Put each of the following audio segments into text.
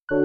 It's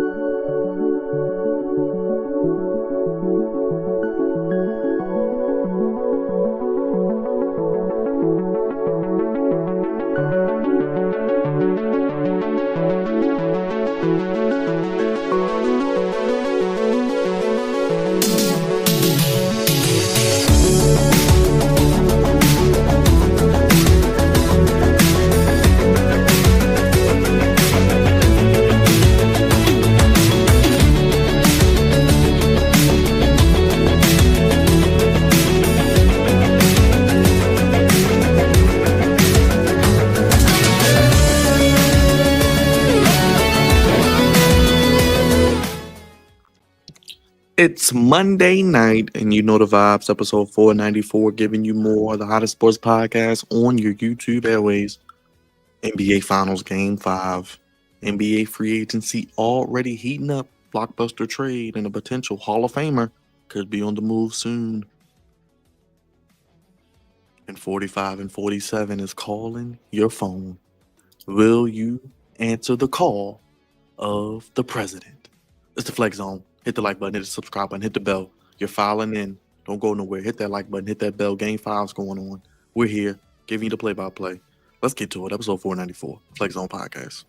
Monday night, and you know the vibes. Episode 494, giving you more of the hottest sports podcast on your YouTube airways. NBA Finals Game 5. NBA free agency already heating up. Blockbuster trade and a potential Hall of Famer could be on the move soon. And 45 and 47 is calling your phone. Will you answer the call of the president? It's the Flex Zone. Hit the like button, hit the subscribe button, hit the bell. You're filing in. Don't go nowhere. Hit that like button, hit that bell. Game 5's going on. We're here, giving you the play-by-play. Let's get to it. Episode 494, Flex Zone Podcast.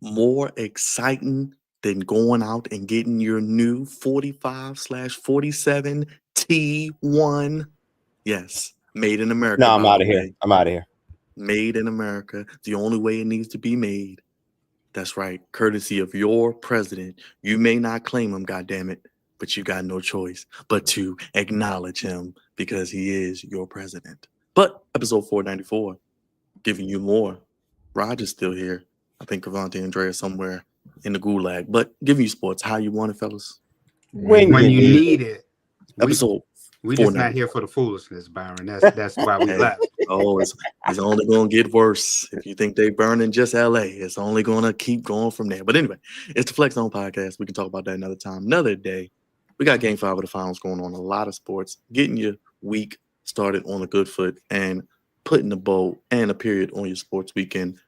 More exciting than going out and getting your new 45/47 T1. Yes, made in America. No, I'm out of here. I'm out of here. Made in America. The only way it needs to be made. That's right. Courtesy of your president. You may not claim him, goddammit, but you got no choice but to acknowledge him because he is your president. But episode 494, giving you more. Raj is still here. I think Cavante and Dre are somewhere in the gulag, but give you sports how you want it, fellas. When you need it. Episode. We just not here for the foolishness, Byron. That's why we left. Oh, it's only gonna get worse. If you think they burning just LA, it's only gonna keep going from there. But anyway, it's the Flex Zone Podcast. We can talk about that another time, another day. We got Game 5 of the finals going on. A lot of sports, getting your week started on a good foot and putting a bow and a period on your sports weekend.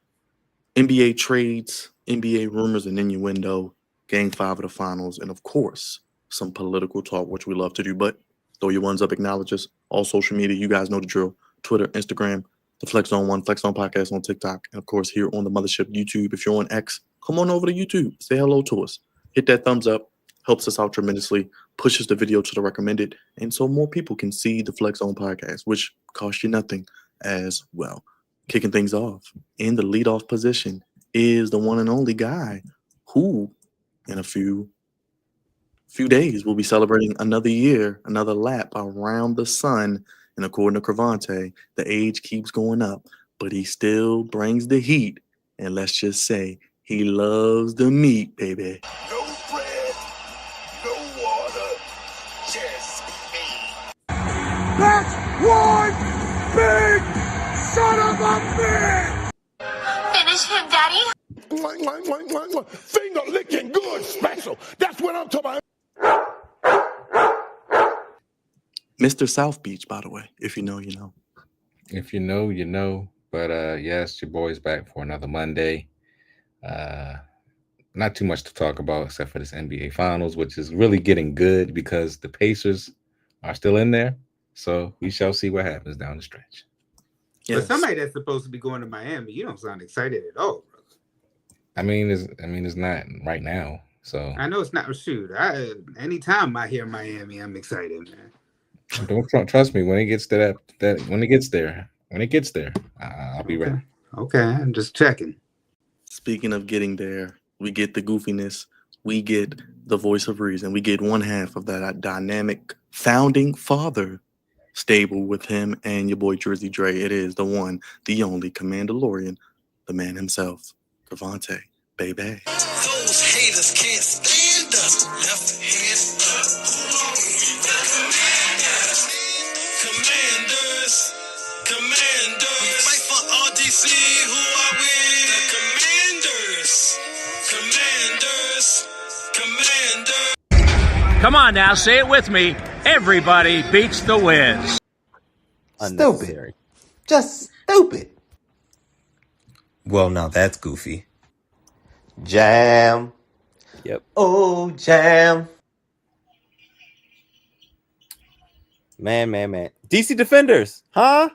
NBA trades, NBA rumors and innuendo, Game 5 of the finals, and of course, some political talk, which we love to do. But throw your ones up, acknowledge us. All social media, you guys know the drill. Twitter, Instagram, the Flex Zone 1, Flex Zone Podcast on TikTok, and of course, here on the Mothership YouTube. If you're on X, come on over to YouTube. Say hello to us. Hit that thumbs up. Helps us out tremendously. Pushes the video to the recommended. And so more people can see the Flex Zone Podcast, which costs you nothing as well. Kicking things off in the leadoff position is the one and only guy who in a few days will be celebrating another year, another lap around the sun. And according to Cravante, the age keeps going up, but he still brings the heat. And let's just say he loves the meat, baby. No bread, no water, just meat. That's one big son of a bitch! Finish him, Daddy. Finger licking good special. That's what I'm talking about. Mr. South Beach, by the way. If you know, you know. If you know, you know. But yes, your boy's back for another Monday. Not too much to talk about except for this NBA Finals, which is really getting good because the Pacers are still in there. So we shall see what happens down the stretch. Yes. But somebody that's supposed to be going to Miami, you don't sound excited at all, brother. It's not right now. So I know it's not. Shoot, anytime I hear Miami, I'm excited, man. Don't trust me when it gets to that when it gets there, I'll be ready. Okay, I'm just checking. Speaking of getting there, we get the goofiness, we get the voice of reason, we get one half of that dynamic founding father stable with him and your boy Drizzy Dre. It is the one, the only Commandalorian, the man himself, Cavante, baby. Those haters can't stand us. Left hand up. Commanders. We fight for RDC. Who are we? The Commanders. Come on now, say it with me. Everybody beats the Wiz. Stupid. Just stupid. Well, now that's goofy. Jam. Yep. Oh, jam. Man. DC Defenders. Huh?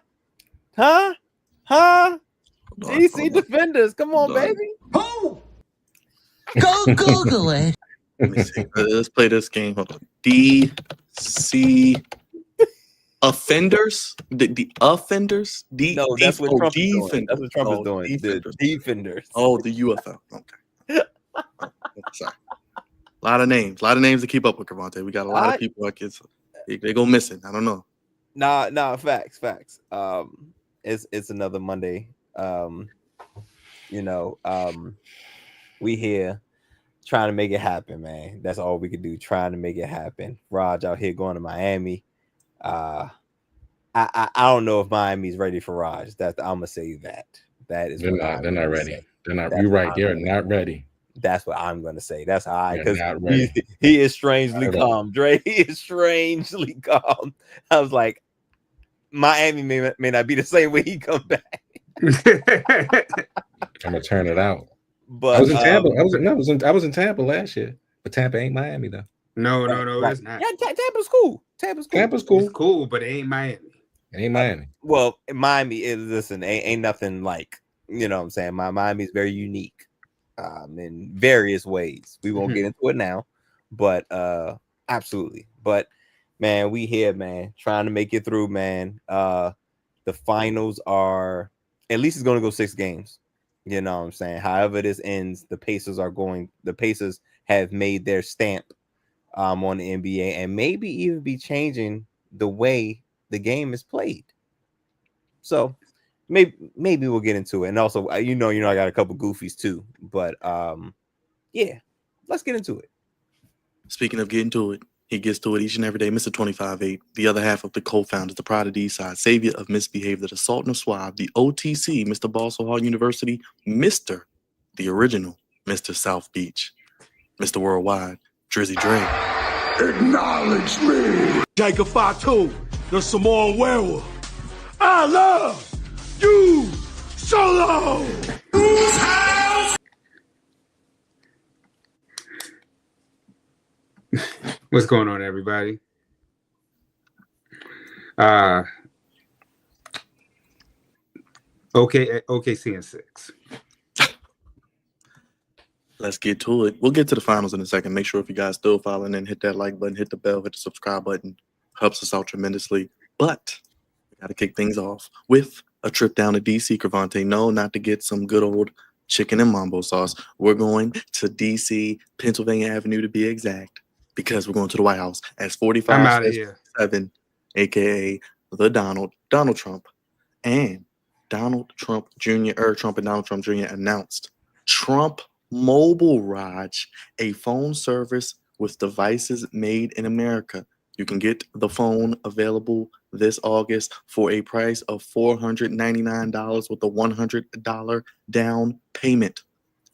DC Defenders. Come on, baby. Oh! Go Google it. Let me see. Let's play this game. Hold on. DC Offenders? The Offenders? No, that's what Trump is doing. Defenders. That's what Trump is doing. Defenders. The Defenders. Oh, the UFO. Okay. Sorry. A lot of names to keep up with, Cavante. We got a lot of people like they go missing. I don't know. Nah, facts. It's another Monday. We here trying to make it happen, man. That's all we could do, trying to make it happen. Raj out here going to Miami. I don't know if Miami's ready for Raj. I'm gonna say that. That is They're not ready. They're not. You're right. They're not ready. That's what I'm gonna say. That's how I, They're because not ready. he is strangely calm. Dre, he is strangely calm. I was like, Miami may not be the same way he come back. I'm gonna turn it out. But I was in Tampa. I was in Tampa last year, but Tampa ain't Miami though. No, right. it's not. Yeah, Tampa's cool. Tampa's cool. It's cool, but it ain't Miami. It ain't Miami. Well, Miami is, listen, ain't nothing like, you know what I'm saying? Miami's very unique in various ways. We won't get into it now, but absolutely. But man, we here, man, trying to make it through, man. The finals are, at least it's going to go 6 games. You know what I'm saying? However this ends, the Pacers have made their stamp on the NBA and maybe even be changing the way the game is played. So maybe we'll get into it. And also, I got a couple goofies too, but yeah, let's get into it. Speaking of getting to it, he gets to it each and every day. Mr. 25-8, the other half of the co-founders, the pride of the East Side, savior of misbehavior, the Sultan of Suave, the OTC, Mr. Balsall Hall University, Mr. the original, Mr. South Beach, Mr. Worldwide, Drizzy Dre. Acknowledge me. Jacob Fatu, the Samoan werewolf. I love you solo. Whose house? What's going on, everybody? OKC in 6. Let's get to it. We'll get to the finals in a second. Make sure if you guys still following in, hit that like button, hit the bell, hit the subscribe button. Helps us out tremendously. But we got to kick things off with a trip down to DC, Cavante. No, not to get some good old chicken and mambo sauce. We're going to DC, Pennsylvania Avenue to be exact, because we're going to the White House as 45-7, aka the Donald Trump, and Donald Trump Jr. Trump and Donald Trump Jr. announced Trump Mobile, Raj, a phone service with devices made in America. You can get the phone available this August for a price of $499 with a $100 down payment.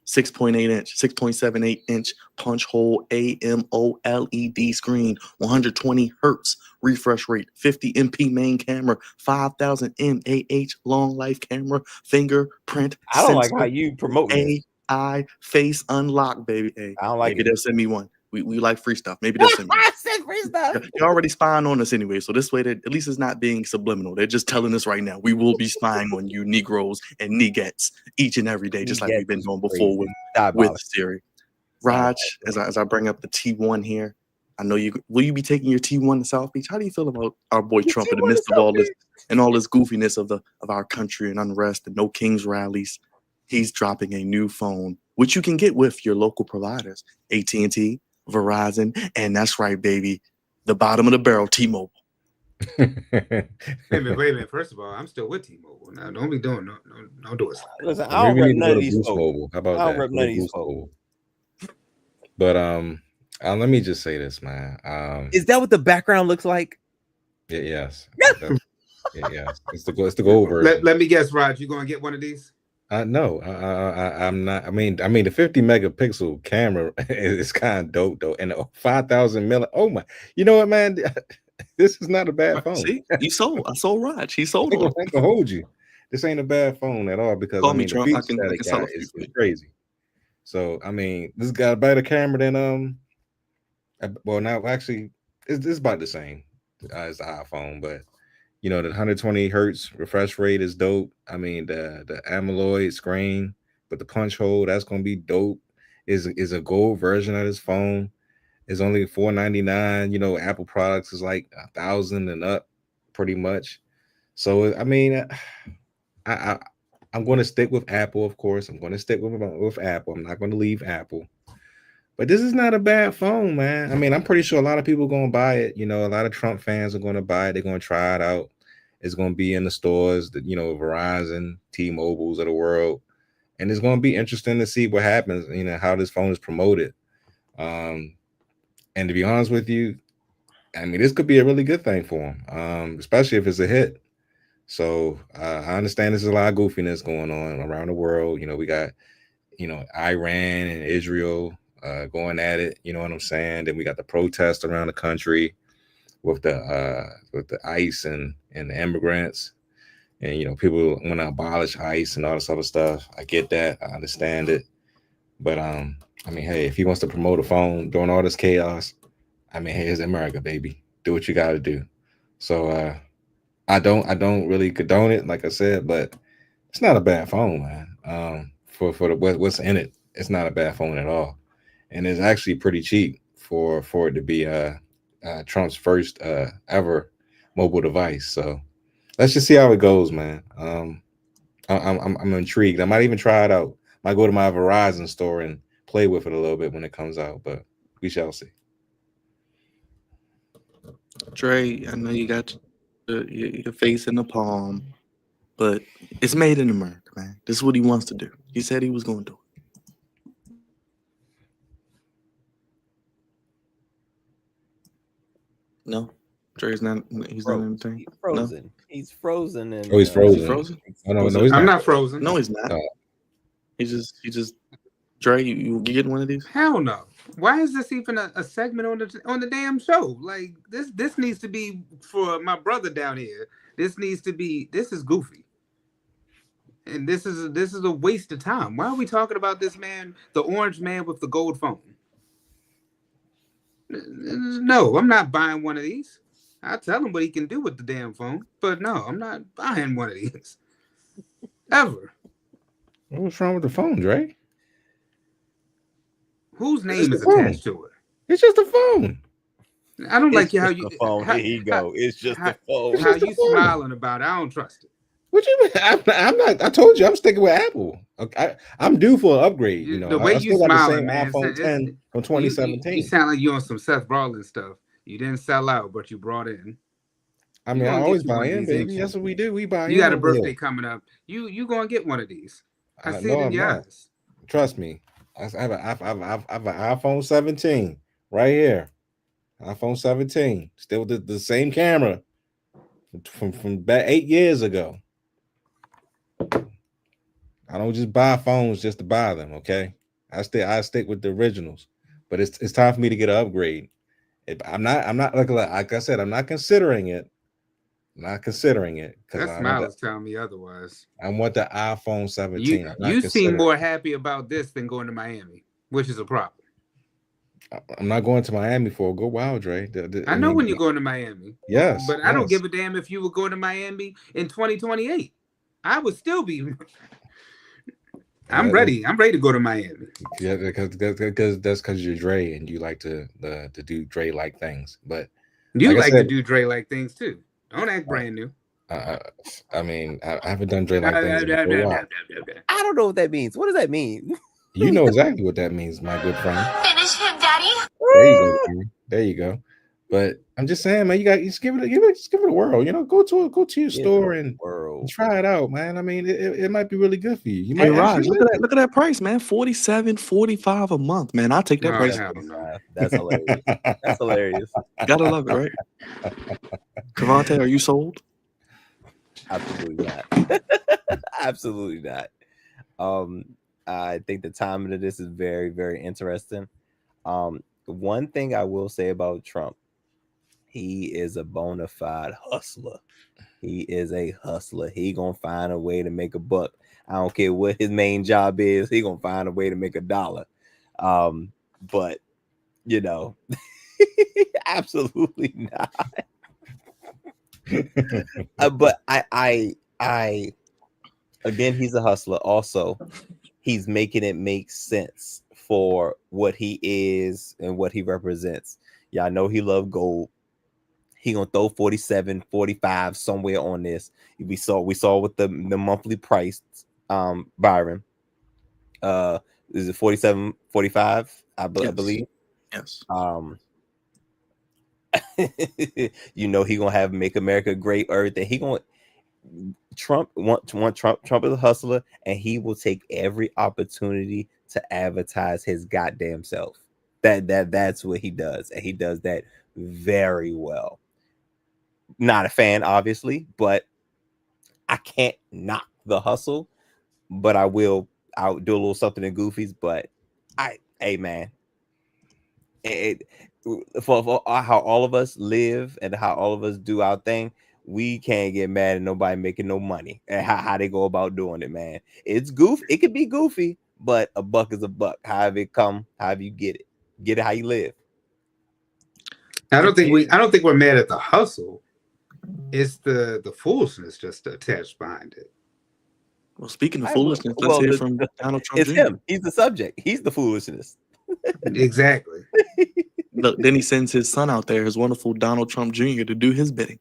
6.78 inch punch hole AMOLED screen, 120 hertz refresh rate, 50 MP main camera, 5000 mAh long life camera, fingerprint. I don't like how you promote AI face unlock, baby. Hey, I don't like maybe it. they'll send me one. We like free stuff. Maybe they'll send me. I said free stuff. You're already spying on us anyway, so this way that at least it's not being subliminal. They're just telling us right now we will be spying on you Negroes and Negets each and every day, just like we've been doing before with Siri. Raj, as I bring up the T1 here, I know will you be taking your T1 to South Beach? How do you feel about our boy Trump in the midst of all this and all this goofiness of our country and unrest and no Kings rallies? He's dropping a new phone, which you can get with your local providers, AT&T, Verizon, and that's right, baby, the bottom of the barrel, T-Mobile. Wait a minute. First of all, I'm still with T-Mobile. Now, don't be doing no do it. Listen, I don't Maybe we rep need to none go of to these Boost folks. Mobile. How about I don't that? rep Go none to of these Boost folks. Mobile. But let me just say this, man. Is that what the background looks like? Yes. Yes. It's the gold version. Let me guess, Rod. You gonna get one of these? No, I'm not. I mean, the 50 megapixel camera is kind of dope though, and 5,000 milli. Oh my! You know what, man? This is not a bad phone. See, I sold Raj. He sold I on. ain't gonna hold you. This ain't a bad phone at all because Call I me, mean the Trump. I features can that it sell got a few is for you. crazy. So I mean, this got a better camera than well now actually it's about the same as the iPhone, but you know the 120 hertz refresh rate is dope. I mean the AMOLED screen, but the punch hole that's gonna be dope. Is a gold version of this phone. It's only $499. You know, Apple products is like 1,000 and up, pretty much. So I mean, I'm going to stick with Apple, of course. I'm going to stick with Apple. I'm not going to leave Apple. But this is not a bad phone, man. I mean, I'm pretty sure a lot of people are going to buy it. You know, a lot of Trump fans are going to buy it. They're going to try it out. It's going to be in the stores, that Verizon, T-Mobiles of the world, and it's going to be interesting to see what happens. You know, how this phone is promoted. And to be honest with you, I mean, this could be a really good thing for him, especially if it's a hit. So I understand there's a lot of goofiness going on around the world. You know, we got, Iran and Israel going at it. You know what I'm saying? Then we got the protests around the country with the ICE and the immigrants. And, people want to abolish ICE and all this other stuff. I get that. I understand it. But, I mean, hey, if he wants to promote a phone during all this chaos, I mean, hey, it's America, baby. Do what you got to do. So, I don't really condone it, like I said, but it's not a bad phone, man. For what's in it, it's not a bad phone at all, and it's actually pretty cheap for it to be Trump's first ever mobile device. So let's just see how it goes, man. I'm intrigued. I might even try it out. Might go to my Verizon store and play with it a little bit when it comes out, but we shall see. Dre, I know you got your face in the palm, but it's made in America, man. This is what he wants to do. He said he was going to do it. No, Dre's not. He's not anything. He's frozen. No? He's frozen. And, he's frozen. Is he frozen? Oh, no, he's I'm not. not frozen. No, he's not. He just. Dre, you getting one of these? Hell no. Why is this even a segment on the damn show? Like this needs to be for my brother down here. This is goofy. And this is a waste of time. Why are we talking about this man, the orange man with the gold phone? No, I'm not buying one of these. I'll tell him what he can do with the damn phone. But no, I'm not buying one of these. Ever. What's wrong with the phone, Dre? Whose name is attached to it? It's just a phone. I don't like how you. Phone. Here you go. It's just a phone. How you smiling about it? I don't trust it. What you mean? I'm not. I told you I'm sticking with Apple. Okay, I'm due for an upgrade. You know, the way I you still got smiling, the same man. iPhone 10 from 2017. You sound like you on some Seth Rollins stuff. You didn't sell out, but you brought in. I mean, I always buy in, baby. That's what we do. We buy in. You got a birthday coming up. You gonna get one of these? I see it in your eyes. Trust me. I have an iPhone 17 right here. iPhone 17, still the same camera from about 8 years ago. I don't just buy phones just to buy them. Okay, I stick with the originals, but it's time for me to get an upgrade. I'm not like I said, I'm not considering it. Not considering it because that smile is telling me otherwise. I want the iPhone 17. You seem more happy about this than going to Miami, which is a problem. I'm not going to Miami for a good while, Dre. I know when you're going to Miami. Yes, but I don't give a damn if you were going to Miami in 2028. I would still be. I'm ready. I'm ready to go to Miami. Yeah, because you're Dre and you like to do Dre like things. But you like to do Dre like things too. Don't act brand new. I mean, I haven't done Dre like things in a while. I don't know what that means. What does that mean? You know exactly what that means, my good friend. Finish him, Daddy. There you go. There you go. But I'm just saying, man, you just give it a whirl. You know, go to your store and try it out, man. I mean, it might be really good for you. You Hey might Raj, actually look at that price, man. 47, 45 a month, man. I'll take that Oh, price. hell no. That's hilarious. That's hilarious. Gotta love it, right? Cavante, are you sold? Absolutely not. Absolutely not. I think the timing of this is very, very interesting. One thing I will say about Trump, he is a bona fide hustler. He is a hustler. He gonna find a way to make a buck. I don't care what his main job is. He gonna find a way to make $1. But you know, absolutely not. But I again, he's a hustler. Also, he's making it make sense for what he is and what he represents. Yeah, I know he loves gold. He gonna throw 47, 45 somewhere on this. We saw with the monthly price, Byron. Is it 47, 45? I believe. Yes. You know, he gonna have Make America Great Earth, and he gonna Trump is a hustler, and he will take every opportunity to advertise his goddamn self. That's what he does, and he does that very well. Not a fan, obviously, but I can't knock the hustle. But I'll do a little something in Goofies. But hey man, for how all of us live and how all of us do our thing, we can't get mad at nobody making no money and how they go about doing it, man. It's goofy. It could be goofy, but a buck is a buck. However it come, however you get it how you live. I don't think we're mad at the hustle. It's the foolishness just attached behind it. Well, speaking of foolishness, let's hear from Donald Trump. It's Jr. him. He's the subject. He's the foolishness. Exactly. Look, then he sends his son out there, his wonderful Donald Trump Jr., to do his bidding.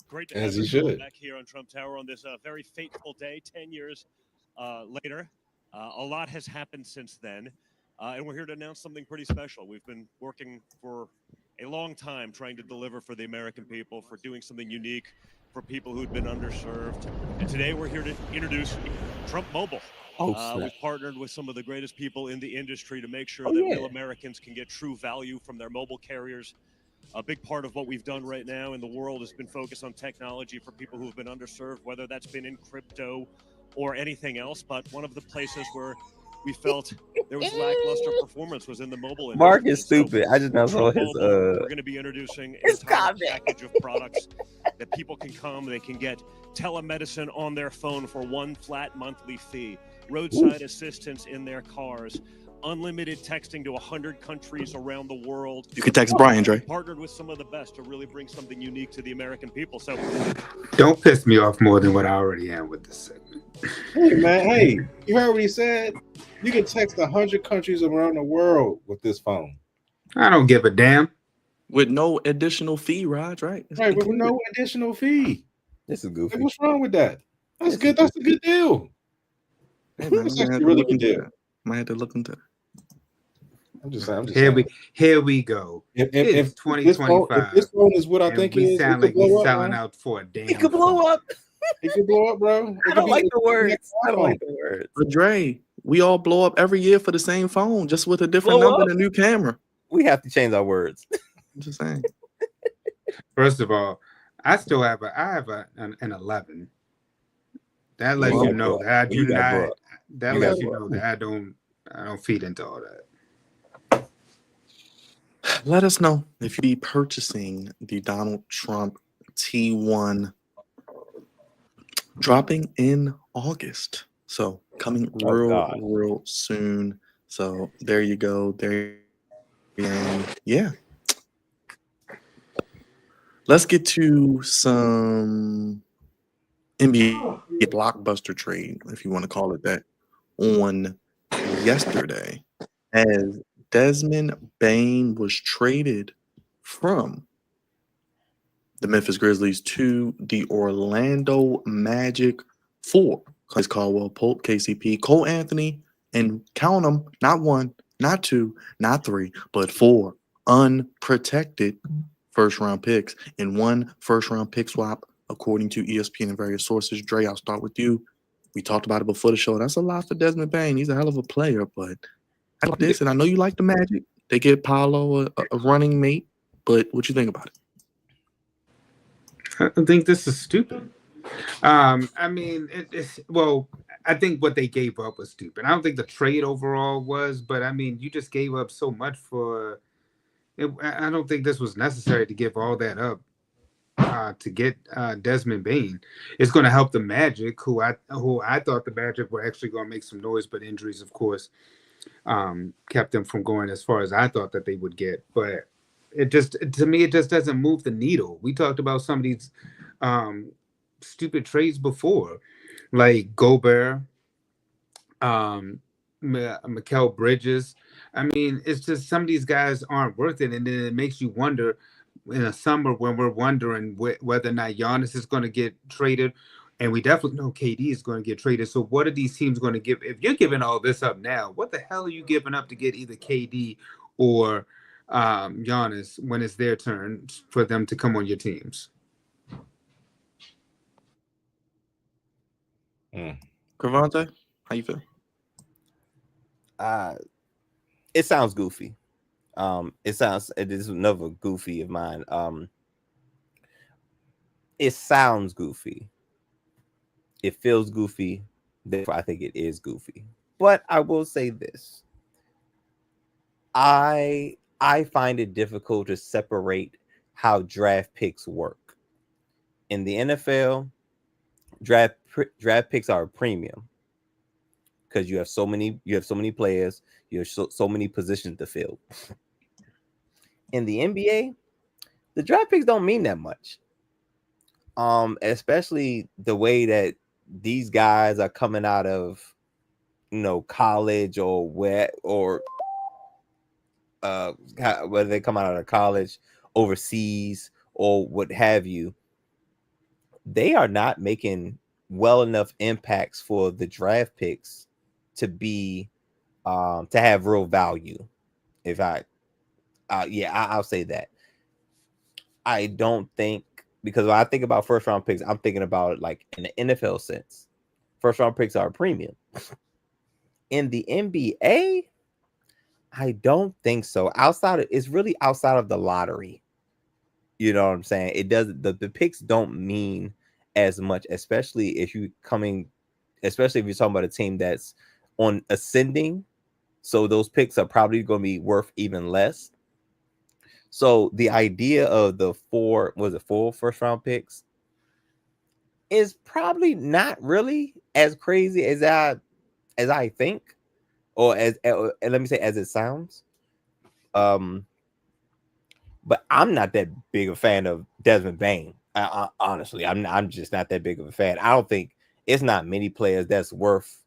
Great to As have he should. back here on Trump Tower on this very fateful day, 10 years later. A lot has happened since then, and we're here to announce something pretty special. We've been working for a long time trying to deliver for the American people, for doing something unique for people who'd been underserved. And today we're here to introduce Trump Mobile. We've partnered with some of the greatest people in the industry to make sure that real Americans can get true value from their mobile carriers. A big part of what we've done right now in the world has been focused on technology for people who have been underserved, whether that's been in crypto or anything else. But one of the places where we felt there was lackluster performance was in the mobile industry. Mark is stupid. I just now saw his we're going to be introducing an entire package of products that people can come. They can get telemedicine on their phone for one flat monthly fee, roadside assistance in their cars, unlimited texting to 100 countries around the world. You can text Brian, Dre. Partnered with some of the best to really bring something unique to the American people. So don't piss me off more than what I already am with this segment. Hey man, hey, you heard what he said? You can text 100 countries around the world with this phone. I don't give a damn. With no additional fee, Raj, right? Right, with no additional fee. This is goofy. Like, what's wrong with that? That's good. That's a good deal. Hey, man, That's actually a really good deal. Might have to look into that. I'm just saying. Here we go. If 2025, if this phone is what I think it is, sound like we're selling out for a damn. It could blow up. It could blow up, bro. I don't like the words. I don't like the words. But Dre, we all blow up every year for the same phone, just with a different number and a new camera. We have to change our words. I'm just saying. First of all, I have an 11. That lets you know that I do not. That lets you know that I don't feed into all that. Let us know if you be purchasing the Donald Trump T1 dropping in August. So coming real soon. So there you go. Yeah. Let's get to some NBA blockbuster trade, if you want to call it that, on yesterday, as Desmond Bane was traded from the Memphis Grizzlies to the Orlando Magic for Chris Caldwell Pope, KCP, Cole Anthony, and count them, not one, not two, not three, but 4 unprotected first round picks and 1 first round pick swap, according to ESPN and various sources. Dre, I'll start with you. We talked about it before the show. That's a lot for Desmond Bane. He's a hell of a player, but I like this, and I know you like the Magic. They get Paolo a running mate, but what you think about it? I think this is stupid. I mean, I think what they gave up was stupid. I don't think the trade overall was, but I mean, you just gave up so much for it. I don't think this was necessary to give all that up to get Desmond Bane. It's going to help the Magic, who I thought the Magic were actually going to make some noise, but injuries, of course, kept them from going as far as I thought that they would get. But to me, it just doesn't move the needle. We talked about some of these stupid trades before, like Gobert, Mikal Bridges. I mean, it's just some of these guys aren't worth it, and then it makes you wonder in the summer when we're wondering whether or not Giannis is going to get traded, and we definitely know KD is going to get traded. So what are these teams going to give? If you're giving all this up now, what the hell are you giving up to get either KD or Giannis when it's their turn for them to come on your teams? Cravante, how you feel? It sounds goofy. It is another goofy of mine. It sounds goofy. It feels goofy. Therefore, I think it is goofy. But I will say this. I find it difficult to separate how draft picks work. In the NFL, draft picks are a premium because you have so many players, you have so many positions to fill. In the NBA, the draft picks don't mean that much. Especially the way that these guys are coming out of, college or whether they come out of college, overseas, or what have you. They are not making well enough impacts for the draft picks to be to have real value. I'll say that. I don't think, because when I think about first round picks, I'm thinking about it like in the NFL sense. First round picks are a premium. In the NBA, I don't think so. It's really outside of the lottery. You know what I'm saying? It doesn't. The picks don't mean as much, especially if you're talking about a team that's on ascending. So those picks are probably going to be worth even less. So the idea of the four first round picks is probably not really as crazy as I think, or let me say as it sounds. But I'm not that big a fan of Desmond Bane. Honestly, I'm just not that big of a fan. I don't think it's not many players that's worth.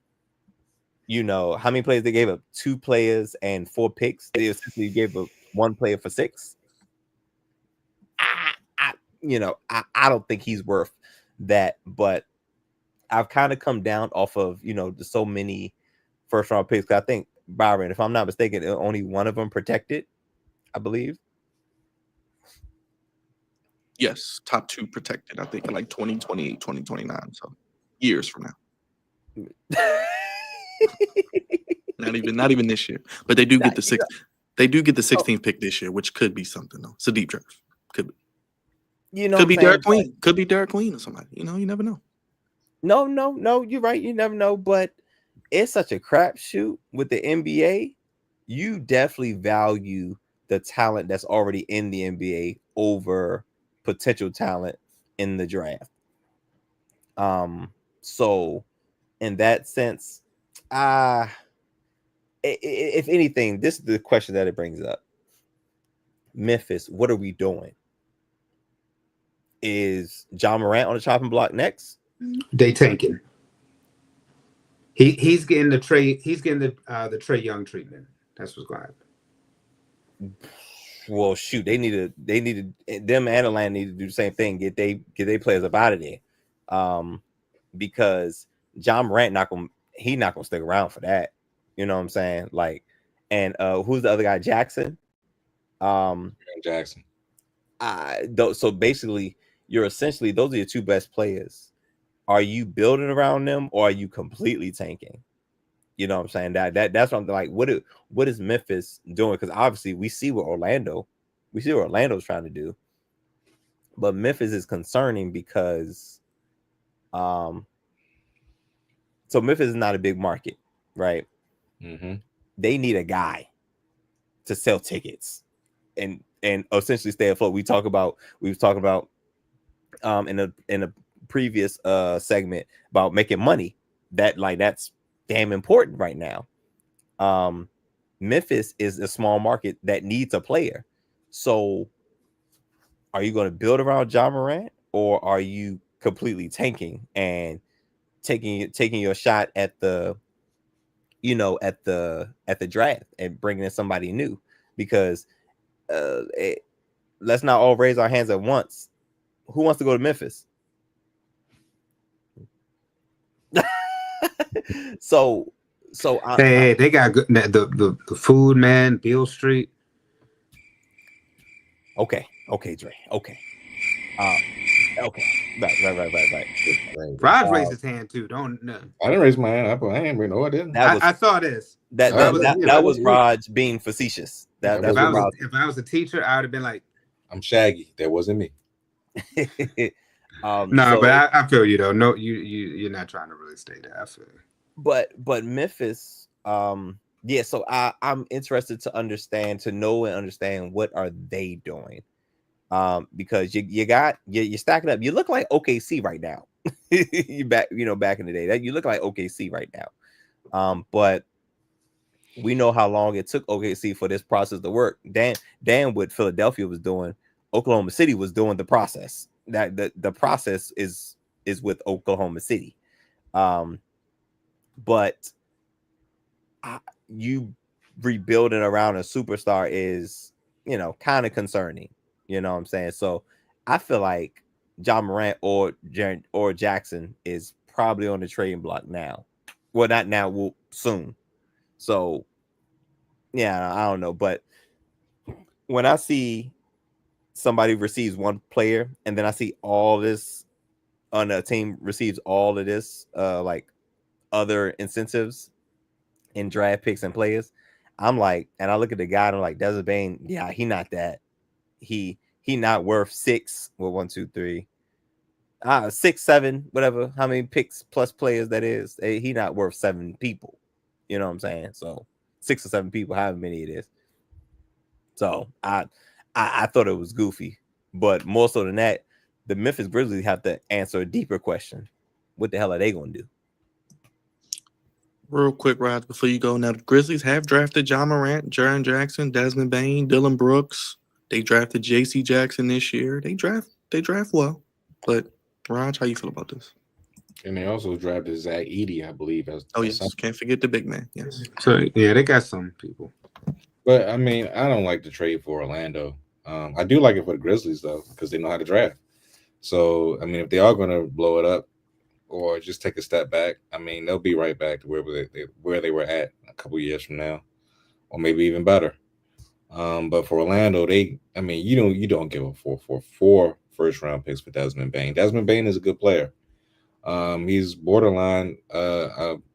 How many players they gave up? 2 players and 4 picks. They essentially gave up 1 player for 6. I don't think he's worth that. But I've kind of come down off of so many first round picks. I think Byron, if I'm not mistaken, only one of them protected, I believe. Yes, top 2 protected. I think in like 2028, 2029. So years from now. not even this year. But they do get the 6th. They do get the 16th pick this year, which could be something though. It's a deep draft. Could be. Could be Derek Queen. Could be Derek Queen or somebody. You never know. No, you're right. You never know. But it's such a crapshoot with the NBA. You definitely value the talent that's already in the NBA over potential talent in the draft. So in that sense, if anything, this is the question that it brings up. Memphis, what are we doing? Is John Morant on the chopping block next? They tanking. He's getting the Trey. He's getting the Trey Young treatment. That's what's going to happen. Well, shoot, them and Atlanta need to do the same thing. Get they players up out of there, because John Morant not gonna stick around for that. You know what I'm saying? Like, and who's the other guy? Jackson. Jackson. So basically, you're essentially those are your two best players. Are you building around them or are you completely tanking? You know what I'm saying? That's what I'm like. What is Memphis doing? Because obviously we see what Orlando's trying to do, but Memphis is concerning because, so Memphis is not a big market, right? Mm-hmm. They need a guy to sell tickets and essentially stay afloat. We've talked about in a previous segment about making money. That's damn important right now. Memphis is a small market that needs a player. So are you going to build around Ja Morant or are you completely tanking and taking your shot at the draft and bringing in somebody new? Because let's not all raise our hands at once. Who wants to go to Memphis? so hey, they got good the food, man. Beale Street. Okay, Dre. Okay. Okay. Right. Raj raised his hand too. Don't no. I didn't raise my hand. I didn't. I saw this. That was Raj being facetious. If I was a teacher, I would have been like, I'm Shaggy. That wasn't me. But I feel you though. No, you're not trying to really stay there. I feel you. But Memphis, yeah. So I'm interested to know and understand what are they doing, because you're stacking up. You look like OKC right now. You back in the day that you look like OKC right now. But we know how long it took OKC for this process to work. Dan what Philadelphia was doing, Oklahoma City was doing the process. That the process is with Oklahoma City. But you rebuilding around a superstar is, kind of concerning. You know what I'm saying? So I feel like Ja Morant or Jackson is probably on the trading block now. Well, not now, soon. So, yeah, I don't know. But when I see somebody receives one player and then I see all this on a team receives all of this, like other incentives in draft picks and players, I'm like, and I look at the guy and I'm like, Desmond Bane, yeah, he not that. He not worth 6, well, 1, 2, 3, 6, 7, whatever, how many picks plus players that is. He not worth 7 people. You know what I'm saying? So 6 or 7 people, however many it is. So I thought it was goofy, but more so than that, the Memphis Grizzlies have to answer a deeper question. What the hell are they going to do? Real quick, Rod, before you go, now the Grizzlies have drafted Ja Morant, Jaren Jackson, Desmond Bane, Dylan Brooks. They drafted J.C. Jackson this year. They draft well. But Raj, how you feel about this? And they also drafted Zach Edey, I believe. Yes, can't forget the big man. Yes. So yeah, they got some people. But I mean, I don't like the trade for Orlando. I do like it for the Grizzlies though, because they know how to draft. So I mean, if they are going to blow it up or just take a step back, I mean, they'll be right back to where they were at a couple years from now, or maybe even better. But for Orlando, you don't give up for 4 first-round picks for Desmond Bane. Desmond Bane is a good player. He's borderline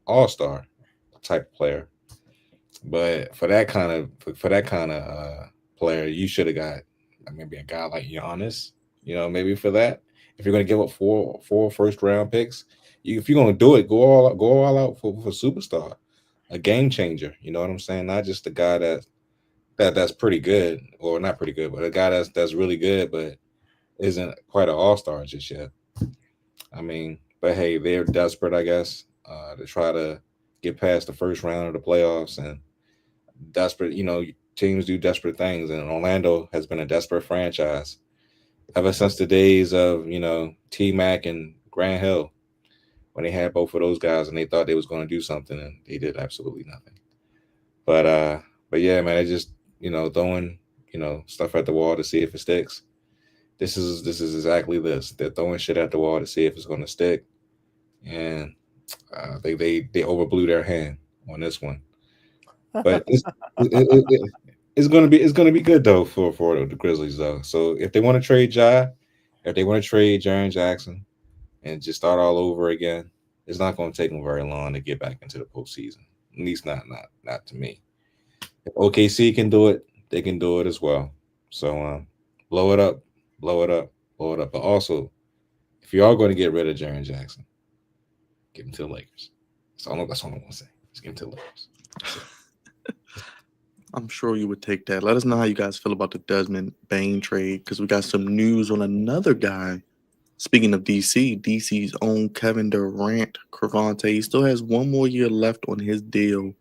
all-star type of player. But for that kind of player, you should have got maybe a guy like Giannis. Maybe for that, if you're going to give up 4 first-round picks, if you're going to do it, go all out for superstar, a game changer. You know what I'm saying? Not just a guy that's pretty good, or not pretty good, but a guy that's really good, but isn't quite an all-star just yet. I mean, but hey, they're desperate, I guess, to try to get past the first round of the playoffs, and desperate. Teams do desperate things, and Orlando has been a desperate franchise ever since the days of T-Mac and Grant Hill, when they had both of those guys and they thought they was going to do something, and they did absolutely nothing. But yeah, man, they just throwing stuff at the wall to see if it sticks. This is exactly this. They're throwing shit at the wall to see if it's going to stick, and they overblew their hand on this one. But it's gonna be good though for the Grizzlies though. So if they want to trade if they want to trade Jaren Jackson and just start all over again, it's not going to take them very long to get back into the postseason. At least not to me. If OKC can do it, they can do it as well. So blow it up, blow it up, blow it up. But also, if you are going to get rid of Jaren Jackson, give him to the Lakers. That's all I want to say. Just give him to the Lakers. I'm sure you would take that. Let us know how you guys feel about the Desmond Bane trade, because we got some news on another guy. Speaking of DC's own Kevin Durant, Cravante, still has one more year left on his deal,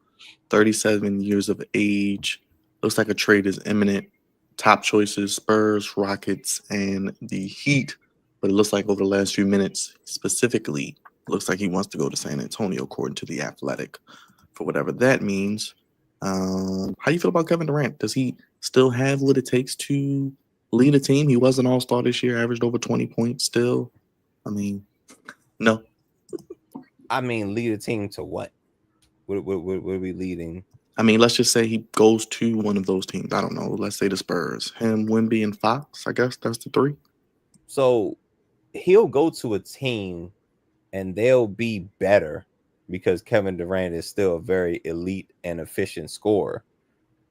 37 years of age. Looks like a trade is imminent. Top choices, Spurs, Rockets, and the Heat. But it looks like over the last few minutes, specifically, looks like he wants to go to San Antonio, according to The Athletic, for whatever that means. How do you feel about Kevin Durant? Does he still have what it takes to lead a team? He was an all-star this year, averaged over 20 points still. I mean, no. I mean, lead a team to what? What are we leading? I mean, let's just say he goes to one of those teams. I don't know. Let's say the Spurs. Him, Wemby, and Fox. I guess that's the three. So he'll go to a team and they'll be better because Kevin Durant is still a very elite and efficient scorer.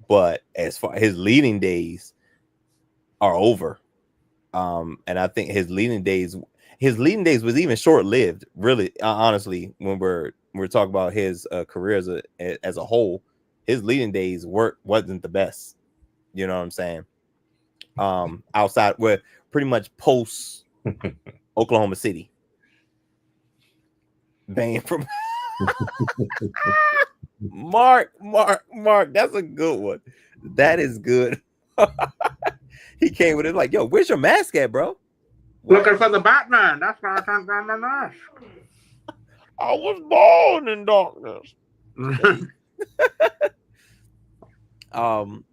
But as far his leading days are over. And I think his leading days was even short-lived, really, honestly, when we're talking about his career as a whole. His leading days wasn't the best. You know what I'm saying? Outside where pretty much post Oklahoma City. Bane from Mark, that's a good one. That is good. He came with it like, yo, where's your mask at, bro? Looking for the Batman. That's why I turned down my mask. I was born in darkness.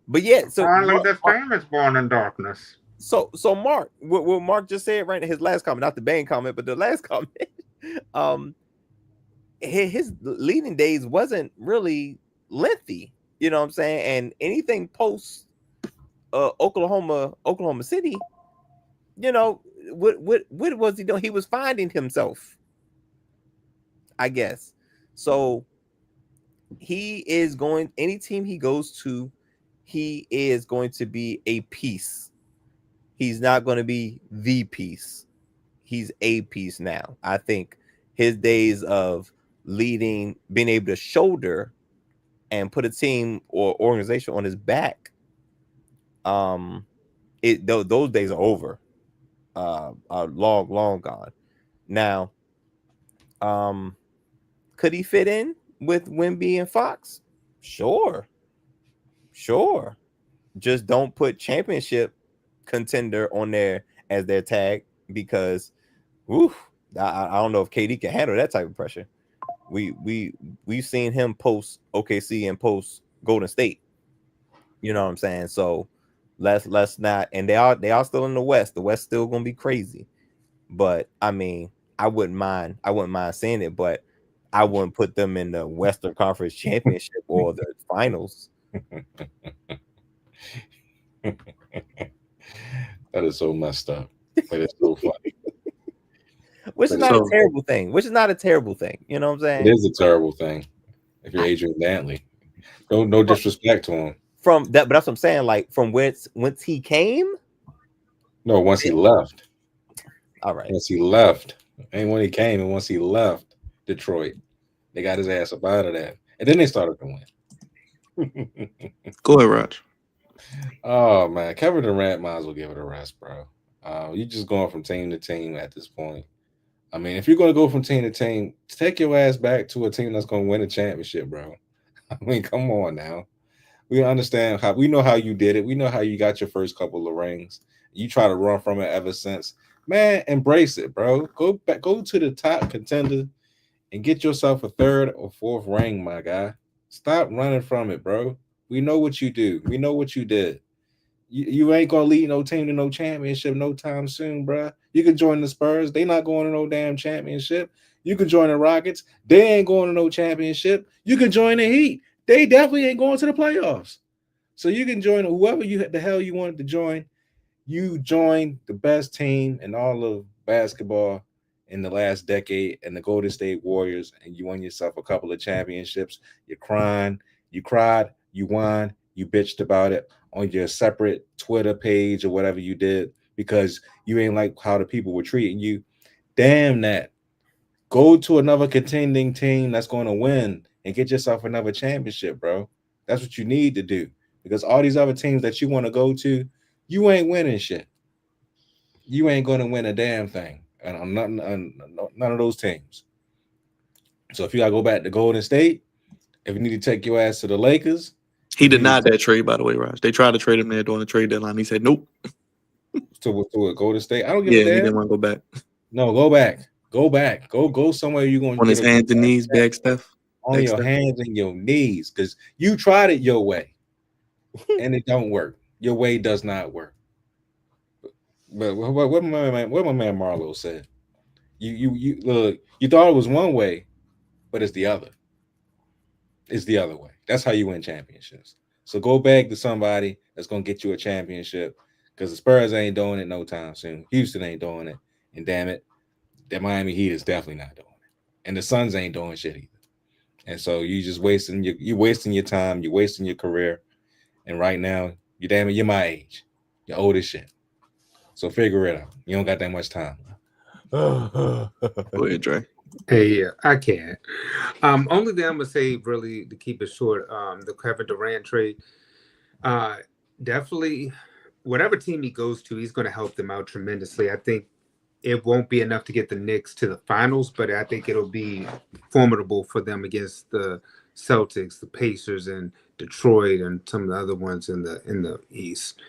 But yeah, so only this fame is born in darkness. So Mark, what Mark just said right in his last comment, not the Bane comment, but the last comment, his leading days wasn't really lengthy, you know what I'm saying? And anything post Oklahoma City, you know, what was he doing? He was finding himself, I guess. So he is going, any team he goes to, he is going to be a piece. He's not going to be the piece. He's a piece now. I think his days of leading, being able to shoulder and put a team or organization on his back, those days are over. Are long gone. Now, could he fit in with Wemby and Fox? Sure. Just don't put championship contender on there as their tag, because I don't know if KD can handle that type of pressure. We've seen him post OKC and post Golden State. You know what I'm saying? So let's not, and they are still in the West. The West still gonna be crazy. But I mean, I wouldn't mind seeing it, but I wouldn't put them in the Western Conference Championship or the finals. That is so messed up, but it's so funny. Which is not a terrible thing. You know what I'm saying? It is a terrible thing if you're Adrian Dantley. No disrespect to him. From that, but that's what I'm saying. Like from once he came. No, once he left. All right. Once he left, and when he came, and once he left Detroit, they got his ass up out of that, and then they started to win. Go ahead, Raj. Oh man, Kevin Durant might as well give it a rest, bro. You're just going from team to team at this point. I mean, if you're going to go from team to team, take your ass back to a team that's going to win a championship, bro. I mean, come on now. We understand we know how you did it. We know how you got your first couple of rings. You try to run from it ever since. Man, embrace it, bro. Go to the top contender and get yourself a third or fourth ring, my guy. Stop running from it, bro. We know what you do. We know what you did. You ain't gonna lead no team to no championship no time soon, bro. You can join the Spurs. They not going to no damn championship. You can join the Rockets. They ain't going to no championship. You can join the Heat. They definitely ain't going to the playoffs. So you can join whoever the hell you wanted to join. You joined the best team in all of basketball in the last decade, and the Golden State Warriors, and you won yourself a couple of championships. You're crying, you cried, you whined, you bitched about it on your separate Twitter page or whatever you did because you ain't like how the people were treating you. Damn that. Go to another contending team that's going to win and get yourself another championship, bro. That's what you need to do because all these other teams that you want to go to, you ain't winning shit. You ain't going to win a damn thing. And I'm not none of those teams. So if you gotta go back to Golden State, if you need to take your ass to the Lakers, he denied that trade, by the way, Raj. They tried to trade him there during the trade deadline. He said nope. To a Golden State, I don't give a Yeah, damn. he didn't want to go back. No, go back. Go back. Go somewhere you're going on his hands and knees, beg Steph. On your hands and your knees, because you tried it your way, and it don't work. Your way does not work. But what my man Marlo said, you look, you thought it was one way, but it's the other. It's the other way. That's how you win championships. So go back to somebody that's gonna get you a championship, because the Spurs ain't doing it no time soon. Houston ain't doing it, and damn it, the Miami Heat is definitely not doing it, and the Suns ain't doing shit either. And so you just wasting your time, you're wasting your career, and right now, you're my age, you're old as shit. So figure it out. You don't got that much time. Go ahead, Dre. Hey, yeah, I can't. Only thing I'm gonna say, really, to keep it short, the Kevin Durant trade, definitely, whatever team he goes to, he's gonna help them out tremendously. I think it won't be enough to get the Knicks to the finals, but I think it'll be formidable for them against the Celtics, the Pacers, and Detroit, and some of the other ones in the East.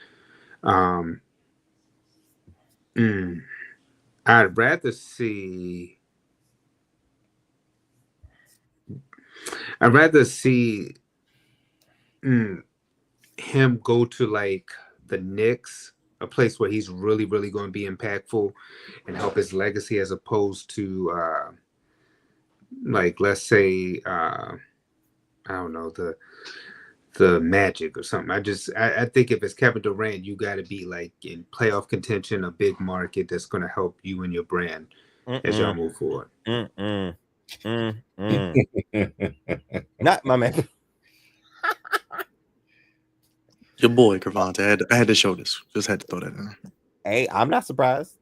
I'd rather see him go to like the Knicks, a place where he's really, really going to be impactful and help his legacy, as opposed to like, let's say, I don't know, the Magic or something. I think if it's Kevin Durant, you got to be like in playoff contention, a big market that's going to help you and your brand as y'all move forward. Not my man. Your boy, Cravante. I had to show this. Just had to throw that in. Hey, I'm not surprised.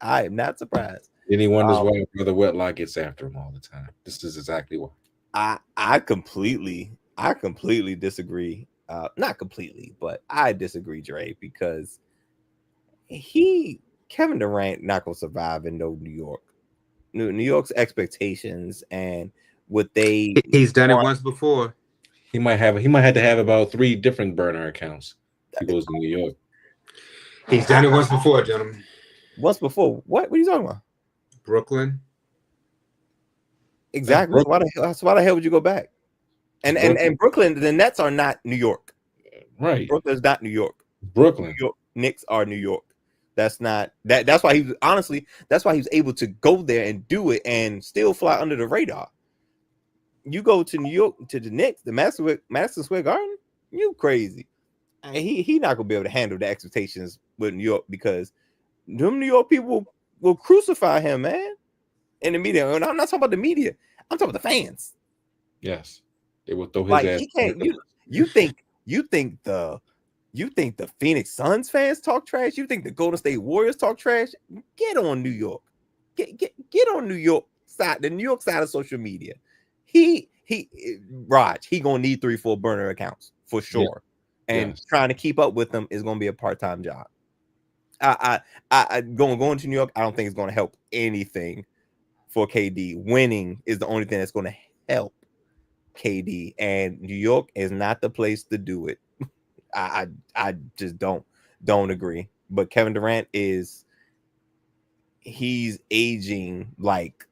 I am not surprised. And he wonders why Brother Whitlock gets after him all the time. This is exactly why. I completely disagree. Not completely, but I disagree, Dre, because Kevin Durant not gonna survive in New York. New York's expectations and what he's done it once before. He might have to have about 3 different burner accounts if he goes to New York. He's done it once before, gentlemen. Once before? What are you talking about? Brooklyn. Exactly. Why the hell would you go back? And Brooklyn, the Nets are not New York. Right. Brooklyn's not New York. Brooklyn. New York Knicks are New York. That's not that. That's why that's why he was able to go there and do it and still fly under the radar. You go to New York to the Knicks, the Madison Square Garden, you crazy. He not gonna be able to handle the expectations with New York, because them New York people will crucify him, man. In the media, and I'm not talking about the media. I'm talking about the fans. Yes, they will throw his ass. He can't. You think the Phoenix Suns fans talk trash? You think the Golden State Warriors talk trash? Get on New York. Get on New York side, the New York side of social media. Raj, he gonna need 3-4 burner accounts for sure, and trying to keep up with them is gonna be a part-time job. Going to New York, I don't think it's gonna help anything for KD. Winning is the only thing that's gonna help KD, and New York is not the place to do it. I just don't agree. But Kevin Durant he's aging like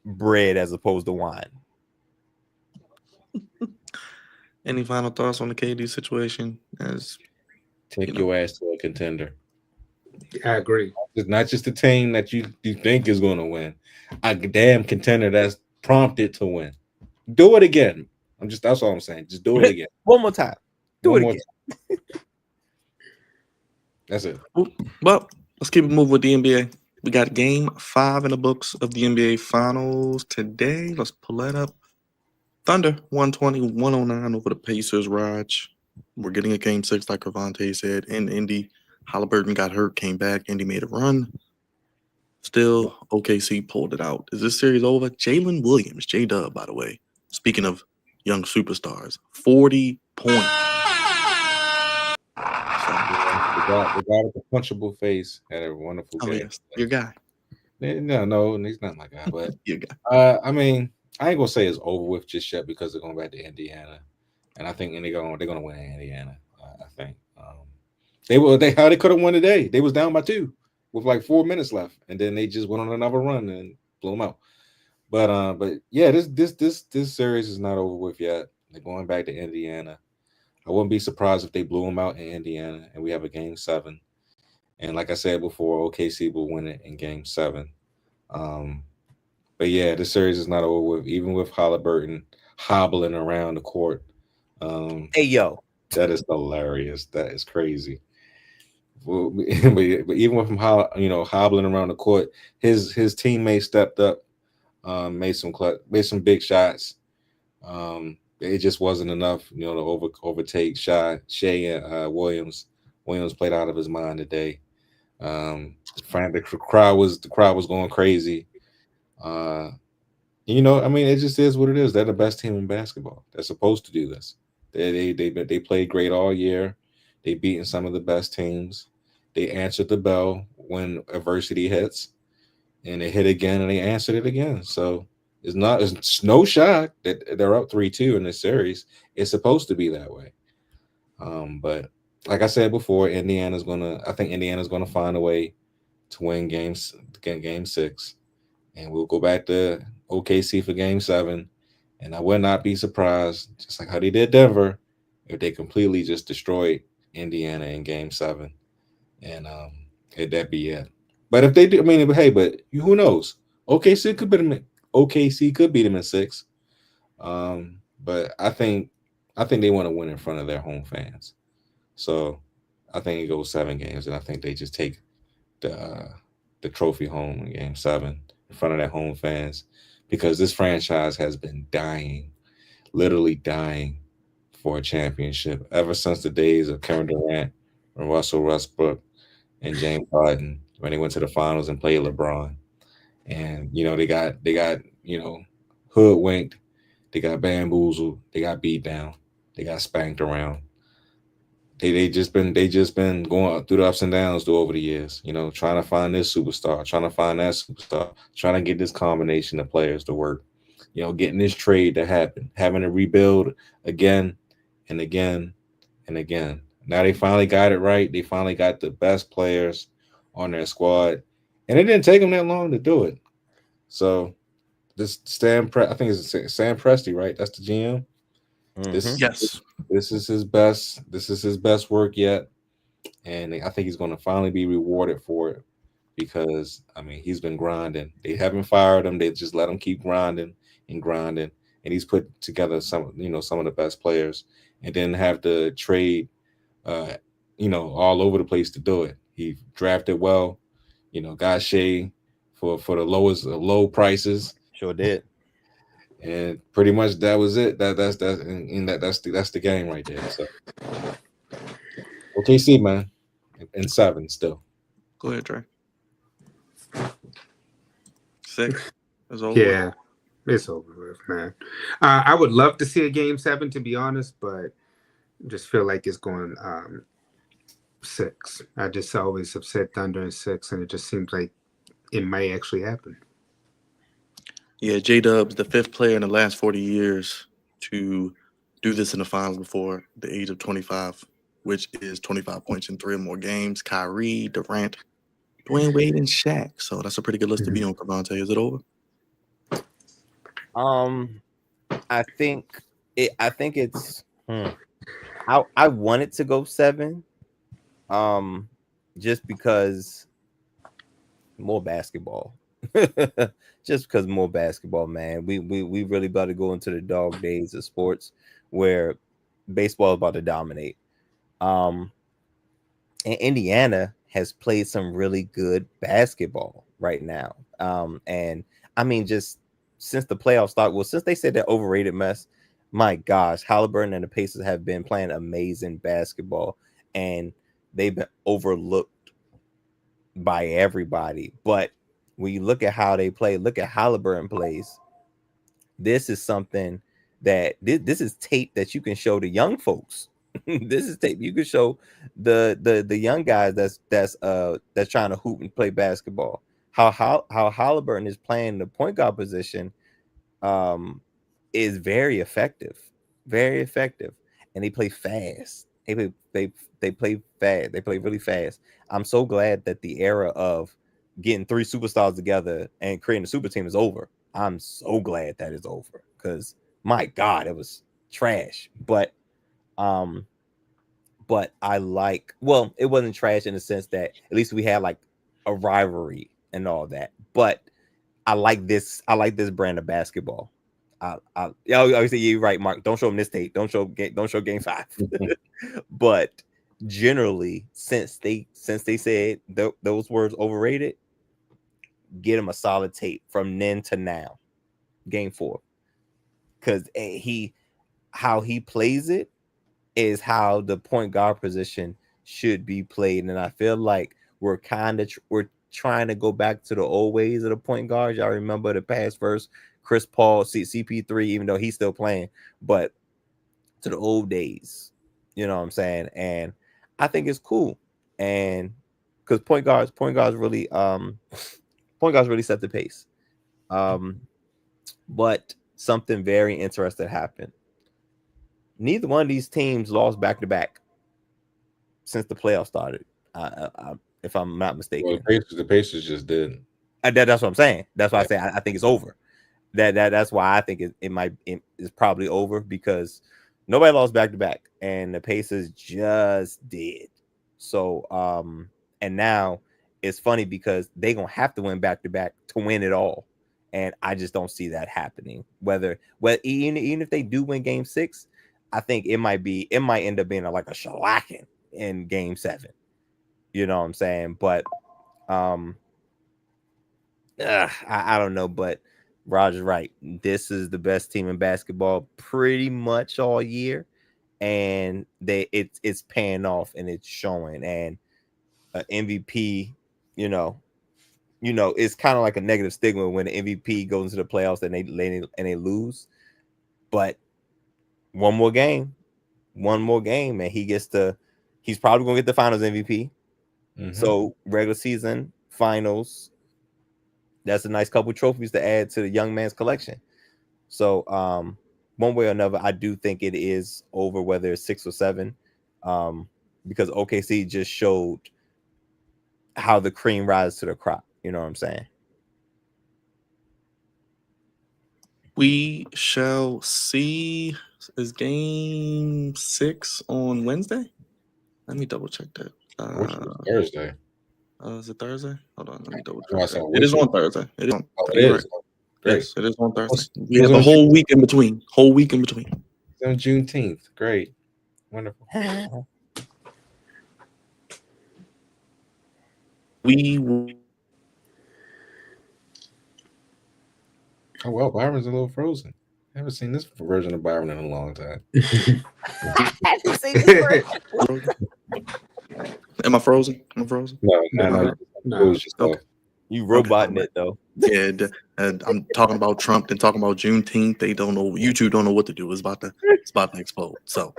bread as opposed to wine. Any final thoughts on the KD situation? Take your ass to a contender. I agree. It's not just a team that you think is going to win. A damn contender that's prompted to win. Do it again. That's all I'm saying. Just do it again. One more time. Do One it more again. time. That's it. Well, let's keep it moving with the NBA. We got game 5 in the books of the NBA Finals today. Let's pull that up. Thunder 120-109 over the Pacers, Raj. We're getting a game 6, like Cavante said, in Indy. Halliburton got hurt, came back. Indy made a run. Still, OKC pulled it out. Is this series over? Jalen Williams, J-Dub, by the way. Speaking of young superstars, 40 points. The guy with the punchable face had a wonderful Oh, game. yes. Your guy. No, he's not my guy. But Your guy. I mean, I ain't gonna say it's over with just yet because they're going back to Indiana, and I think they're gonna win in Indiana. I think they could have won today. They was down by 2 with like 4 minutes left, and then they just went on another run and blew them out. But yeah, this series is not over with yet. They're going back to Indiana. I wouldn't be surprised if they blew them out in Indiana and we have a game 7. And like I said before, OKC will win it in game 7. But yeah, the series is not over with, even with Halliburton hobbling around the court. Hey, yo. That is hilarious. That is crazy. But even with him, hobbling around the court, his teammates stepped up, made some big shots. It just wasn't enough, to overtake Shea and Williams. Williams played out of his mind today. The crowd was going crazy. I mean, it just is what it is. They're the best team in basketball. They're supposed to do this. They played great all year. They beaten some of the best teams. They answered the bell when adversity hits, and they hit again, and they answered it again. So it's no shock that they're up 3-2 in this series. It's supposed to be that way. But like I said before, I think Indiana's gonna find a way to win game 6, and we'll go back to OKC for game 7. And I would not be surprised, just like how they did Denver, if they completely just destroyed Indiana in game 7. And that'd be it. But if they do, I mean, but who knows? OKC could beat them in 6. But I think they want to win in front of their home fans. So I think it goes 7 games, and I think they just take the trophy home in game 7 in front of their home fans, because this franchise has been literally dying for a championship ever since the days of Kevin Durant and Russell Westbrook and James Harden, when they went to the finals and played LeBron. And they got hoodwinked, they got bamboozled, they got beat down, they got spanked around. They just been going through the ups and downs over the years, trying to find this superstar, trying to find that superstar, trying to get this combination of players to work, getting this trade to happen, having to rebuild again and again and again. Now they finally got it right. They finally got the best players on their squad, and it didn't take them that long to do it. So this I think it's Sam Presti, right? That's the GM. Yes. This is his best. This is his best work yet, and I think he's going to finally be rewarded for it, because I mean, he's been grinding. They haven't fired him. They just let him keep grinding, and he's put together some of the best players, and then have to trade, all over the place to do it. He drafted well, got Shea for the low prices. Sure did. And pretty much that was it. That's the game right there. So OKC, man, in 7 still. Go ahead, Trey. 6 is over. Yeah, it's over with, man. I would love to see a game 7, to be honest, but just feel like it's going 6. I just always have said Thunder in 6, and it just seems like it may actually happen. Yeah, J-Dub's the 5th player in the last 40 years to do this in the finals before the age of 25, which is 25 points in 3 or more games. Kyrie, Durant, Dwayne Wade, and Shaq. So that's a pretty good list to be on, Cavante. Is it over? I think it's I want it to go 7. Just because more basketball. Just because more basketball, man. We really about to go into the dog days of sports, where baseball is about to dominate. And Indiana has played some really good basketball right now. And I mean, just since the playoffs start, well, since they said that overrated mess, my gosh, Halliburton and the Pacers have been playing amazing basketball, and they've been overlooked by everybody. But when you look at how they play, look at Halliburton plays. This is something that this is tape that you can show the young folks. This is tape you can show the young guys that's trying to hoop and play basketball. How Halliburton is playing the point guard position is very effective, and they play fast. They play fast. They play really fast. I'm so glad that the era of getting three superstars together and creating a super team is over. I'm so glad that is over, because my God, it was trash. But I like, well, it wasn't trash in the sense that at least we had like a rivalry and all that. But I like this brand of basketball. Obviously you're right, Mark. Don't show them this tape. Don't show game 5. But generally, since they said those words overrated, get him a solid tape from then to now, game 4, because how he plays it is how the point guard position should be played. And I feel like we're trying to go back to the old ways of the point guards. Y'all remember the past verse, Chris Paul, CP3, even though he's still playing, but to the old days, you know what I'm saying? And I think it's cool. And because point guards really set the pace. But something very interesting happened. Neither one of these teams lost back-to-back since the playoffs started. If I'm not mistaken. Well, the Pacers just did. That's what I'm saying. That's why I say I think it's over. That's why I think it's probably over, because nobody lost back-to-back, and the Pacers just did. So and now it's funny because they're gonna have to win back-to-back to win it all. And I just don't see that happening. Even if they do win game 6, I think it might end up being like a shellacking in game 7. You know what I'm saying? But I don't know. But Roger's right. This is the best team in basketball pretty much all year, and it's paying off and it's showing. And MVP, you know, it's kind of like a negative stigma when the MVP goes into the playoffs and they lose. But one more game, and he's probably gonna get the finals MVP. Mm-hmm. So regular season, finals, that's a nice couple trophies to add to the young man's collection. So one way or another, I do think it is over, whether it's 6 or 7, because OKC just showed how the cream rises to the crop. You know what I'm saying? We shall see. Is game 6 on Wednesday? Let me double check that. Thursday. Is it Thursday? Hold on, let me double check. It is on Thursday. It is on. Right. Yes, it is on Thursday. We have a whole week in between. It's on Juneteenth. Great. Wonderful. Oh well, Byron's a little frozen. I haven't seen this version of Byron in a long time. Haven't seen this version. Am I frozen? No. Okay. You roboting it though. Yeah, and I'm talking about Trump and talking about Juneteenth. They don't know. You two don't know what to do. It's about to explode. So,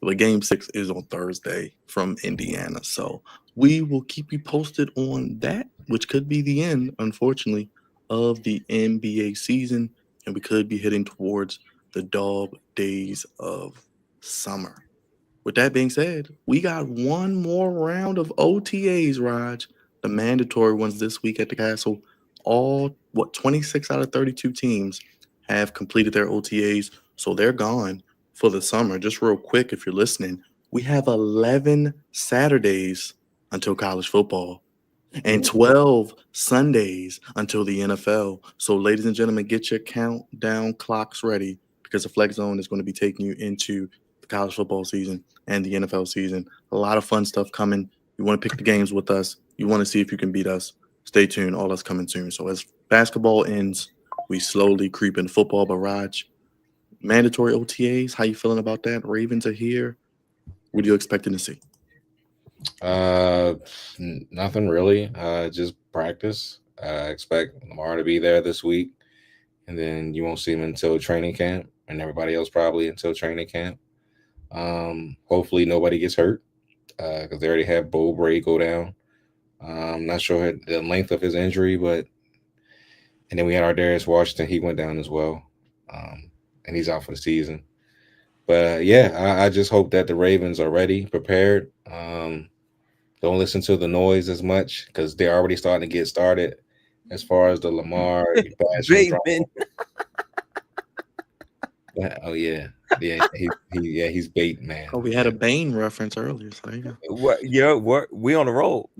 but game 6 is on Thursday from Indiana. So we will keep you posted on that, which could be the end, unfortunately, of the NBA season, and we could be heading towards the dog days of summer. With that being said, we got one more round of OTAs, Raj. The mandatory ones this week at the Castle. 26 out of 32 teams have completed their OTAs, so they're gone for the summer. Just real quick, if you're listening, we have 11 Saturdays until college football and 12 Sundays until the NFL. So, ladies and gentlemen, get your countdown clocks ready, because the Flex Zone is going to be taking you into the college football season and the NFL season. A lot of fun stuff coming. You want to pick the games with us. You want to see if you can beat us. Stay tuned. All that's coming soon. So as basketball ends, we slowly creep in football barrage. Mandatory OTAs. How you feeling about that? Ravens are here. What are you expecting to see? Nothing really. Just practice. I expect Lamar to be there this week, and then you won't see him until training camp, and everybody else probably until training camp. Hopefully nobody gets hurt because they already had Bo Bray go down. I'm not sure the length of his injury, but and then we had our Darius Washington. He went down as well, and he's out for the season. But yeah, I just hope that the Ravens are ready, prepared. Don't listen to the noise as much because they're already starting to get started as far as the Lamar bashing. Oh yeah, he's bait man. Oh, we had a Bane reference earlier. So there you go. What? We on the roll.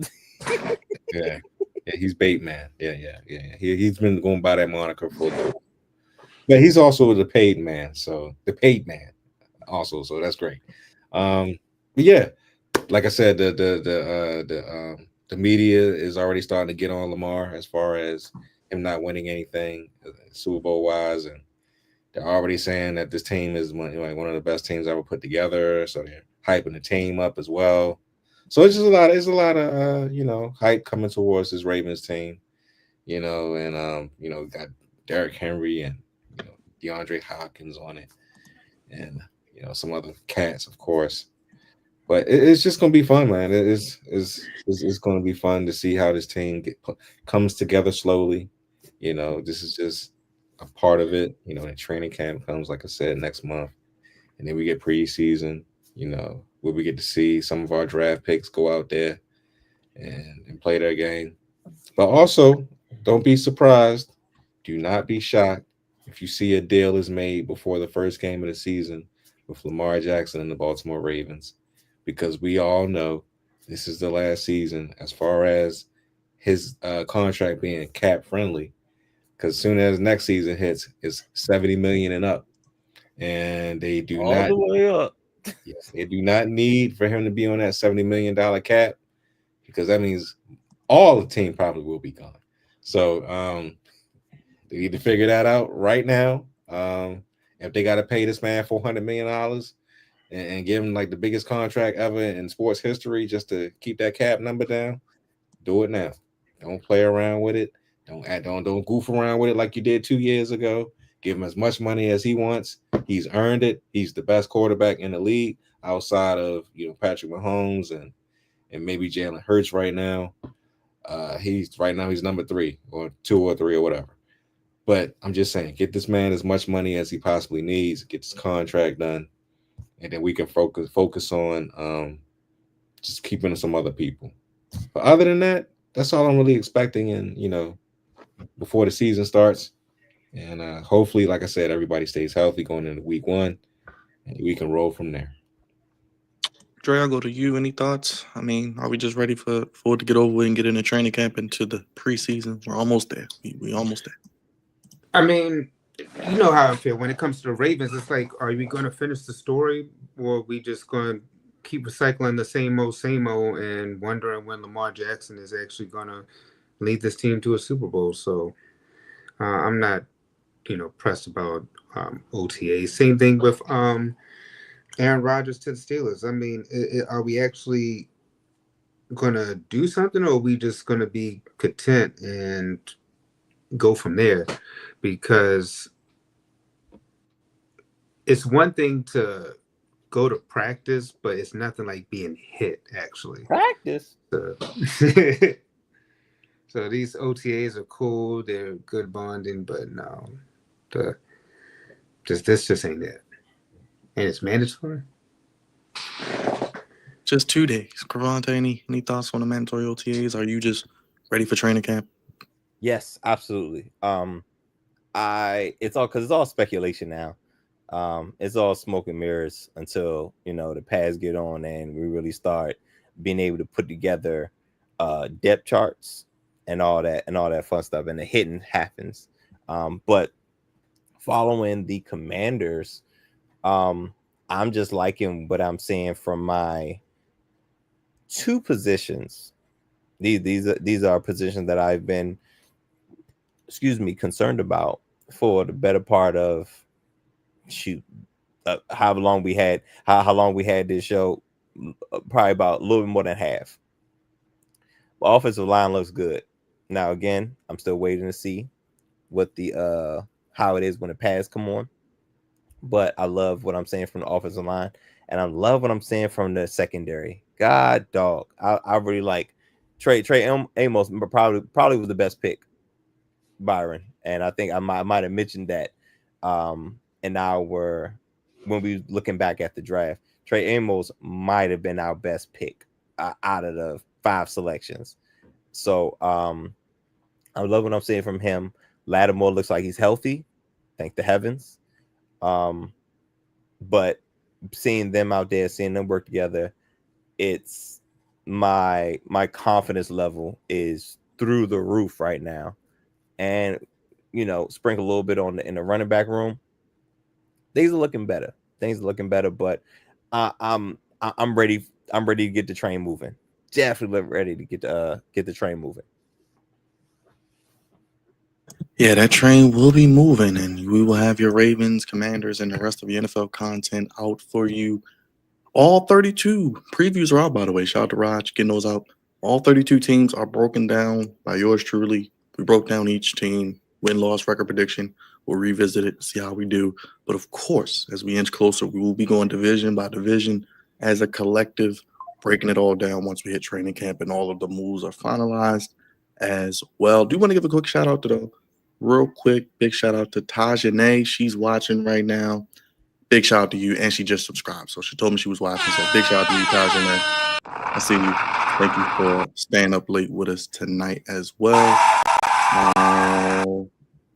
yeah, he's bait man. Yeah. He's been going by that moniker for a little. But he's also the paid man. So the paid man also. So that's great. But yeah, like I said, the media is already starting to get on Lamar as far as him not winning anything Super Bowl wise, and they're already saying that this team is one of the best teams ever put together. So they're hyping the team up as well. So it's just a lot of hype coming towards this Ravens team, and got Derrick Henry and DeAndre Hopkins on it, and some other cats, of course. But it's just gonna be fun, man. It's gonna be fun to see how this team comes together slowly. This is just a part of it. The training camp comes, like I said, next month, and then we get preseason. Where we get to see some of our draft picks go out there and play their game. But also, don't be surprised. Do not be shocked if you see a deal is made before the first game of the season with Lamar Jackson and the Baltimore Ravens, because we all know this is the last season as far as his contract being cap friendly. Because as soon as next season hits, it's $70 million and up, and they do all the way up. Yes, they do not need for him to be on that $70 million cap, because that means all the team probably will be gone. So they need to figure that out right now. If they got to pay this man $400 million and give him like the biggest contract ever in sports history just to keep that cap number down, do it now. Don't play around with it. Don't goof around with it like you did 2 years ago. Give him as much money as he wants. He's earned it. He's the best quarterback in the league outside of Patrick Mahomes and maybe Jalen Hurts right now. He's number 3 or 2 or 3 or whatever. But I'm just saying, get this man as much money as he possibly needs, get this contract done, and then we can focus on just keeping some other people. But other than that, that's all I'm really expecting. And before the season starts. And hopefully, like I said, everybody stays healthy going into week 1, and we can roll from there. Dre, I'll go to you. Any thoughts? I mean, are we just ready for it to get over and get into training camp into the preseason? We're almost there. We almost there. I mean, you know how I feel when it comes to the Ravens. It's like, are we going to finish the story, or are we just going to keep recycling the same old, and wondering when Lamar Jackson is actually going to lead this team to a Super Bowl? So I'm not, pressed about OTA. Same thing with Aaron Rodgers to the Steelers. I mean, are we actually going to do something, or are we just going to be content and go from there? Because it's one thing to go to practice, but it's nothing like being hit, actually. Practice? So these OTAs are cool. They're good bonding, but no. This just ain't it. And it's mandatory? Just 2 days. Kravante, any thoughts on the mandatory OTAs? Are you just ready for training camp? Yes, absolutely. It's all speculation now. It's all smoke and mirrors until the pads get on and we really start being able to put together depth charts and all that fun stuff, and the hitting happens. But following the Commanders, I'm just liking what I'm seeing from my two positions. These are positions that I've been, concerned about for the better part of how long we had this show. Probably about a little bit more than half. The offensive line looks good. Now again, I'm still waiting to see what the how it is when the pads come on. But I love what I'm saying from the offensive line, and I love what I'm saying from the secondary. God dog, I really like Trey Amos. Probably was the best pick, Byron, and I think I might have mentioned that when we looking back at the draft. Trey Amos might have been our best pick out of the 5 selections. So I love what I'm seeing from him. Lattimore looks like he's healthy, thank the heavens. But seeing them out there, seeing them work together, it's my confidence level is through the roof right now. And sprinkle a little bit in the running back room. Things are looking better. But I'm ready. I'm ready to get the train moving. Definitely ready to get the train moving. Yeah, that train will be moving, and we will have your Ravens, Commanders, and the rest of your NFL content out for you. All 32 previews are out, by the way. Shout out to Raj getting those out. All 32 teams are broken down by yours truly. We broke down each team, win-loss record prediction. We'll revisit it, see how we do. But of course, as we inch closer, we will be going division by division as a collective, breaking it all down once we hit training camp and all of the moves are finalized as well. Do want to give a quick shout out to the real quick, big shout out to Tajane. She's watching right now. Big shout out to you. And she just subscribed. So she told me she was watching. So big shout out to you, Tajane. I see you. Thank you for staying up late with us tonight as well.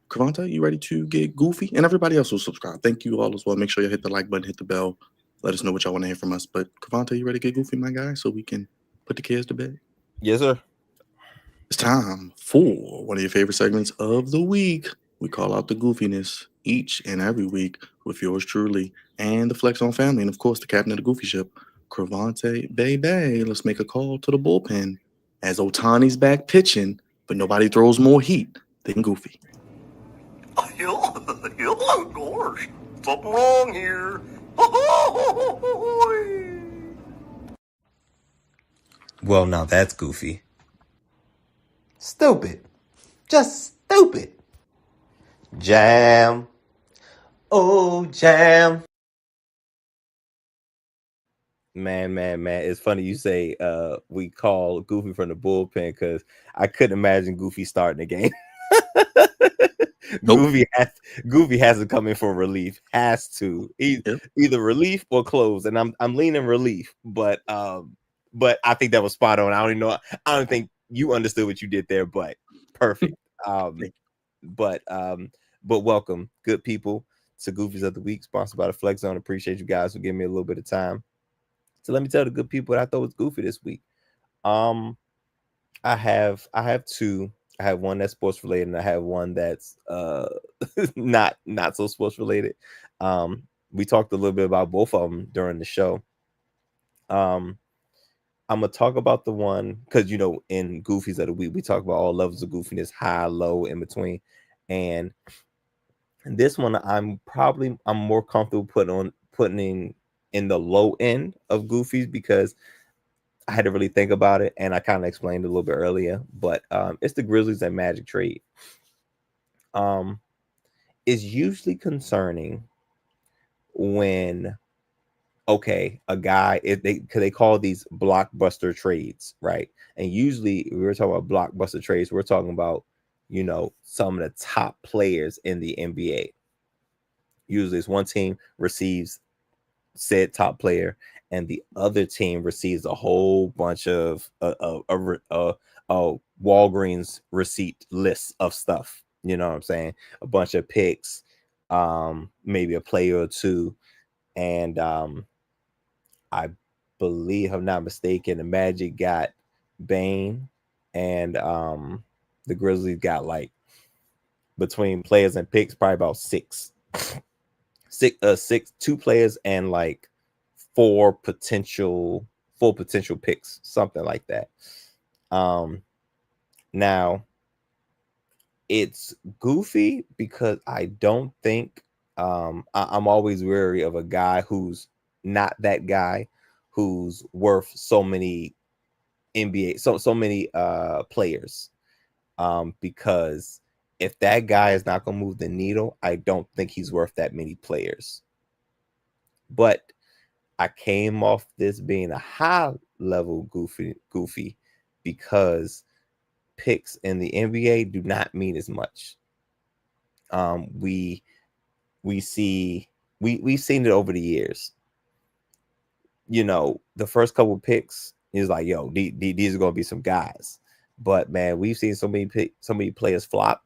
Kavanta, you ready to get goofy? And everybody else will subscribe. Thank you all as well. Make sure you hit the like button, hit the bell. Let us know what y'all want to hear from us. But Kavanta, you ready to get goofy, my guy? So we can put the kids to bed? Yes, sir. It's time for one of your favorite segments of the week. We call out the goofiness each and every week with yours truly and the Flex on family. And of course, the captain of the goofy ship, Cravante Baby. Let's make a call to the bullpen as Otani's back pitching, but nobody throws more heat than Goofy. Gosh, something wrong here. Well, now that's goofy. Stupid. Just stupid. Jam. Oh, jam. Man. It's funny you say we call Goofy from the bullpen because I couldn't imagine Goofy starting the game. Nope. Goofy has to come in for relief. Has to either relief or close, and I'm leaning relief. But I think that was spot on. I don't think you understood what you did there, but perfect. But welcome, good people, to Goofies of the Week, sponsored by the Flex Zone. Appreciate you guys for giving me a little bit of time. So let me tell the good people what I thought was goofy this week. I have 2. I have one that's sports related, and I have one that's not so sports related. We talked a little bit about both of them during the show. I'm gonna talk about the one because in Goofies of the Week we talk about all levels of goofiness, high, low, in between, and this one I'm more comfortable putting in the low end of goofies because I had to really think about it, and I kind of explained a little bit earlier, but it's the Grizzlies and Magic trade. It's usually concerning when a guy, they call these blockbuster trades, right? And usually we were talking about blockbuster trades, we're talking about some of the top players in the NBA. Usually it's one team receives said top player and the other team receives a whole bunch of Walgreens receipt lists of stuff. You know what I'm saying? A bunch of picks, maybe a player or two. And I believe, if I'm not mistaken, the Magic got Bane, and the Grizzlies got, like, between players and picks, probably about 6. two players and like four potential picks, something like that. Now it's goofy because I don't think I'm always wary of a guy who's not that guy, who's worth so many NBA, so many players. Because if that guy is not gonna move the needle, I don't think he's worth that many players. But I came off this being a high level goofy because picks in the NBA do not mean as much. We've seen it over the years. You know, the first couple picks is like, yo, these are gonna be some guys. But man, we've seen so many players flop.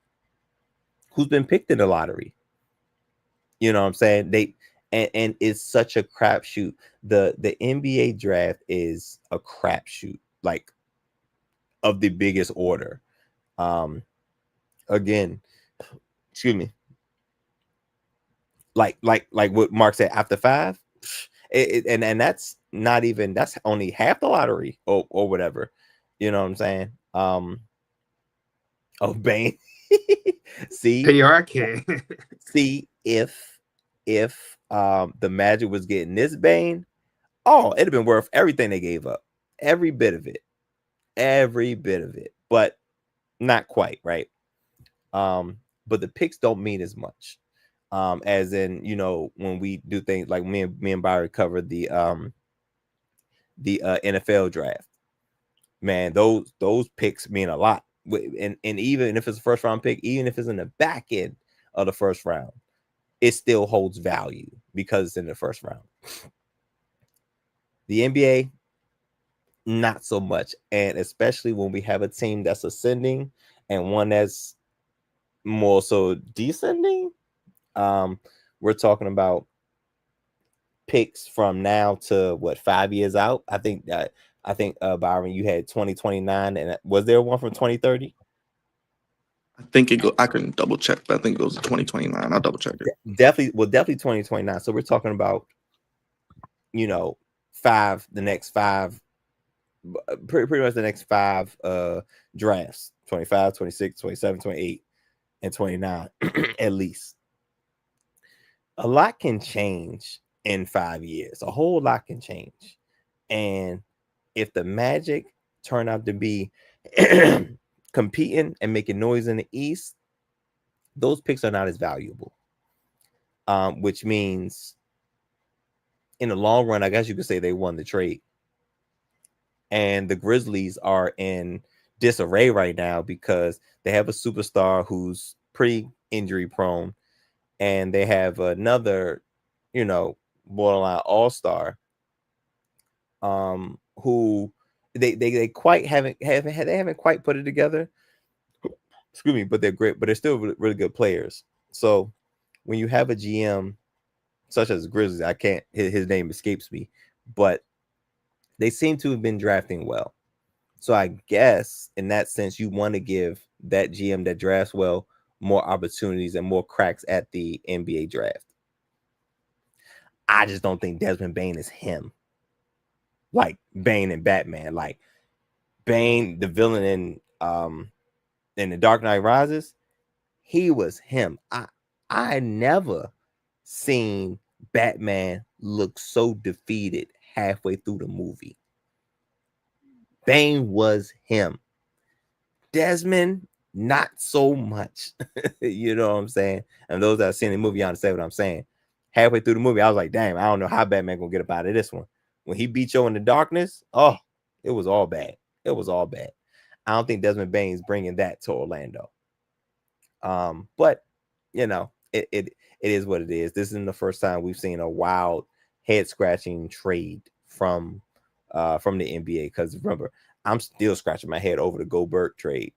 Who's been picked in the lottery? You know what I'm saying? And it's such a crapshoot. The NBA draft is a crapshoot, like of the biggest order. Again, excuse me. Like what Mark said, after 5, and that's not even, that's only half the lottery or whatever. You know what I'm saying? Bane. See, PRK. see if the Magic was getting this Bane, oh, it'd have been worth everything they gave up, every bit of it, but not quite, right? But the picks don't mean as much, as in, you know, when we do things like me and Byron covered the NFL draft. Man, those picks mean a lot. And even if it's a first round pick, even if it's in the back end of the first round, it still holds value because it's in the first round. The NBA, not so much. And especially when we have a team that's ascending and one that's more so descending. We're talking about picks from now to 5 years out. I think Byron, you had 2029, and was there one from 2030? I think I can double check, but I think it goes to 2029. I'll double check it. Definitely 2029. So we're talking about, you know, the next 5, pretty much the next 5 drafts, 25, 26, 27, 28, and 29 at least. A lot can change in 5 years. A whole lot can change. And if the Magic turn out to be competing and making noise in the East, those picks are not as valuable. Which means in the long run, I guess you could say they won the trade. And the Grizzlies are in disarray right now because they have a superstar who's pretty injury prone, and they have another, you know, borderline all-star, who they quite haven't quite put it together. Excuse me, but they're great, but they're still really good players. So when you have a GM such as Grizzlies, I can't, his name escapes me, but they seem to have been drafting well. So I guess in that sense, you want to give that GM that drafts well more opportunities and more cracks at the NBA draft. I just don't think Desmond Bane is him. Like Bane and Batman, like Bane, the villain in The Dark Knight Rises, he was him. I never seen Batman look so defeated halfway through the movie. Bane was him. Desmond, not so much. You know what I'm saying? And those that have seen the movie understand what I'm saying. Halfway through the movie, I was like, damn, I don't know how Batman gonna get up out of this one. When he beat Joe in the darkness, oh, it was all bad. It was all bad. I don't think Desmond Bane's bringing that to Orlando. But you know, it is what it is. This isn't the first time we've seen a wild head scratching trade from the NBA. Because remember, I'm still scratching my head over the Gobert trade.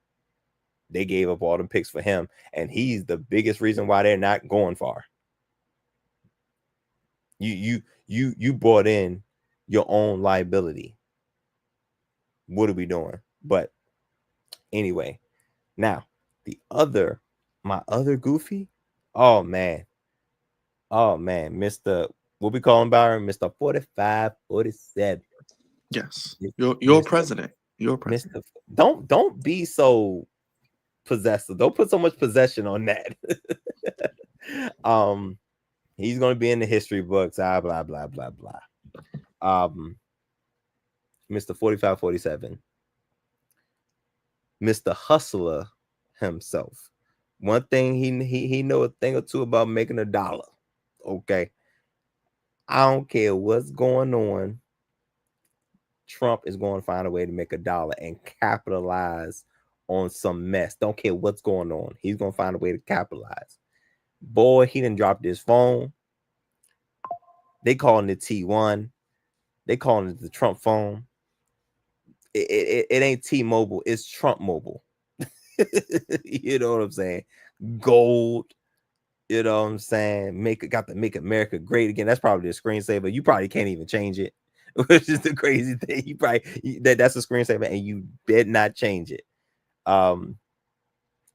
They gave up all them picks for him, and he's the biggest reason why they're not going far. You brought in your own liability. What are we doing? But anyway, now my other goofy, oh man, Oh man, Mr. What we call him, Byron? Mr. 45, 47. Yes. Mis- Your Mr. president. Your president. Mr. Don't be so possessive. Don't put so much possession on that. He's gonna be in the history books. Blah blah blah blah blah. Mr. 45, 47. Mr. Hustler himself. One thing he know a thing or two about making a dollar. Okay. I don't care what's going on. Trump is going to find a way to make a dollar and capitalize on some mess. Don't care what's going on. He's going to find a way to capitalize. Boy, he done dropped his phone. They calling it T1. They calling it the Trump phone. It ain't T-Mobile. It's Trump Mobile. You know what I'm saying? Gold. You know what I'm saying? Got to make America great again. That's probably a screensaver. You probably can't even change it, which is the crazy thing. You probably that's a screensaver, and you bet not change it.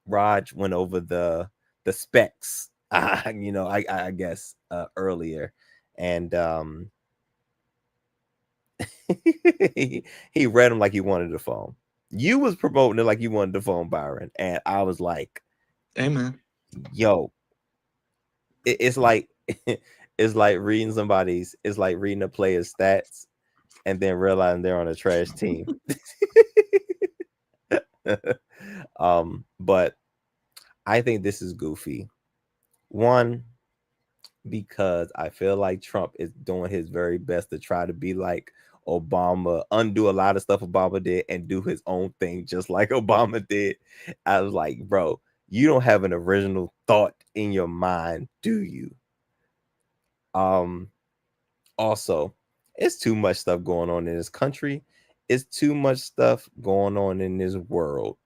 Raj went over the specs, I guess earlier, and he read them like he wanted the phone. You was promoting it like you wanted the phone, Byron, and I was like, Amen. Yo, it's like it's like reading a player's stats and then realizing they're on a trash team. But I think this is goofy. One, because I feel like Trump is doing his very best to try to be like Obama, undo a lot of stuff Obama did and do his own thing just like Obama did. I was like, bro, you don't have an original thought in your mind, do you? Also, it's too much stuff going on in this country. It's too much stuff going on in this world.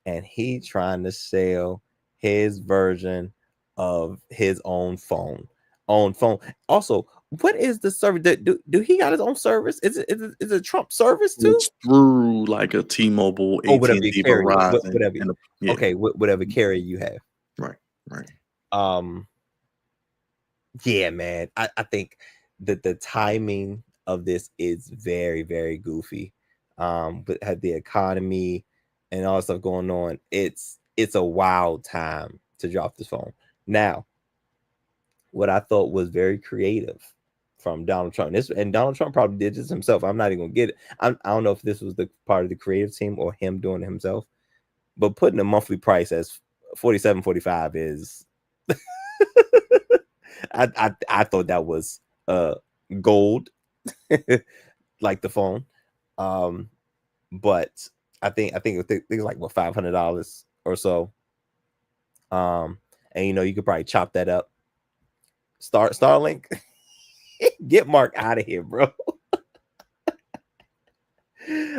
And he trying to sell his version of his own phone. Also, what is the service? Do he got his own service? Is it Trump service too? It's through like a T-Mobile, Whatever AT&T, you carry, Verizon. whatever. Yeah. Okay, whatever carrier you have. Right. Yeah, man. I think that the timing of this is very, very goofy. But had the economy and all that stuff going on, it's a wild time to drop this phone. Now, what I thought was very creative from Donald Trump, and Donald Trump probably did this himself. I'm not even gonna get it. I don't know if this was the part of the creative team or him doing it himself, but putting a monthly price as $47.45 is I thought that was gold, like the phone. But I think it was like what $500 or so. And you could probably chop that up. Starlink, get Mark out of here, bro.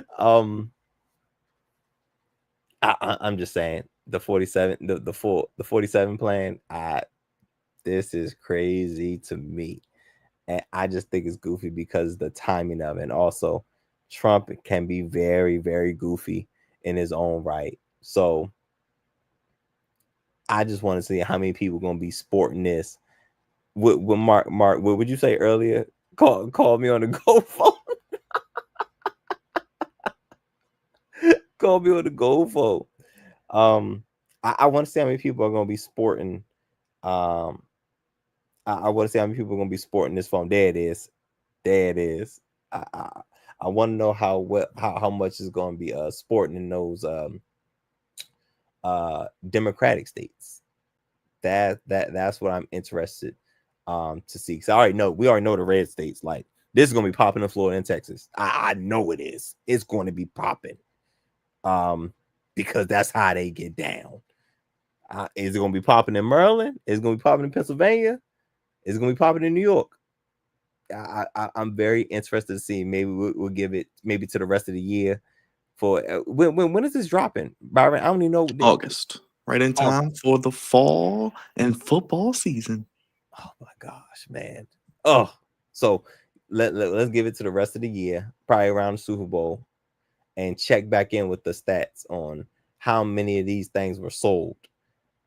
I'm just saying the 47, the 47 plan. This is crazy to me, and I just think it's goofy because the timing of it. And also, Trump can be very, very goofy in his own right. So I just want to see how many people are going to be sporting this. With Mark, what would you say earlier? Call me on the go phone. Call me on the go phone. I want to see how many people are going to be sporting. I want to see how many people are going to be sporting this phone. There it is. I want to know how much is going to be sporting in those Democratic states. That's what I'm interested to see. Because we already know the red states. Like this is going to be popping in Florida and Texas. I know it is. It's going to be popping. Because that's how they get down. Is it going to be popping in Maryland? Is it going to be popping in Pennsylvania? Is it going to be popping in New York? I'm very interested to see. Maybe we'll give it maybe to the rest of the year. For when is this dropping, Byron? I don't even know. August, right in time for the fall and football season. Oh my gosh, man! Oh, so let's give it to the rest of the year, probably around the Super Bowl, and check back in with the stats on how many of these things were sold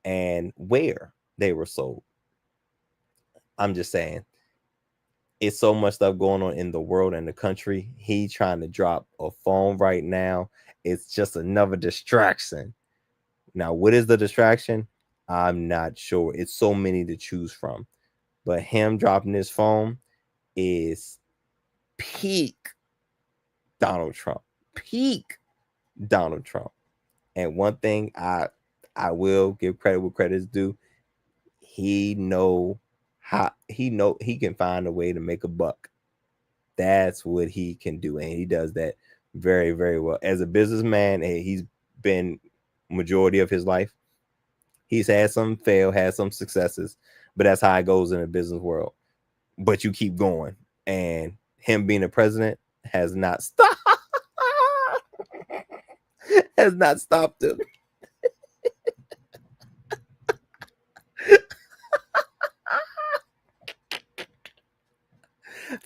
and where they were sold. I'm just saying, it's so much stuff going on in the world and the country. He trying to drop a phone right now. It's just another distraction. Now, what is the distraction? I'm not sure. It's so many to choose from. But him dropping his phone is peak Donald Trump. Peak Donald Trump. And one thing I will give credit where credit is due. He can find a way to make a buck. That's what he can do, and he does that very, very well. As a businessman, he's been majority of his life. He's had some fail, had some successes, but that's how it goes in the business world. But you keep going, and him being a president has not stopped. Has not stopped him.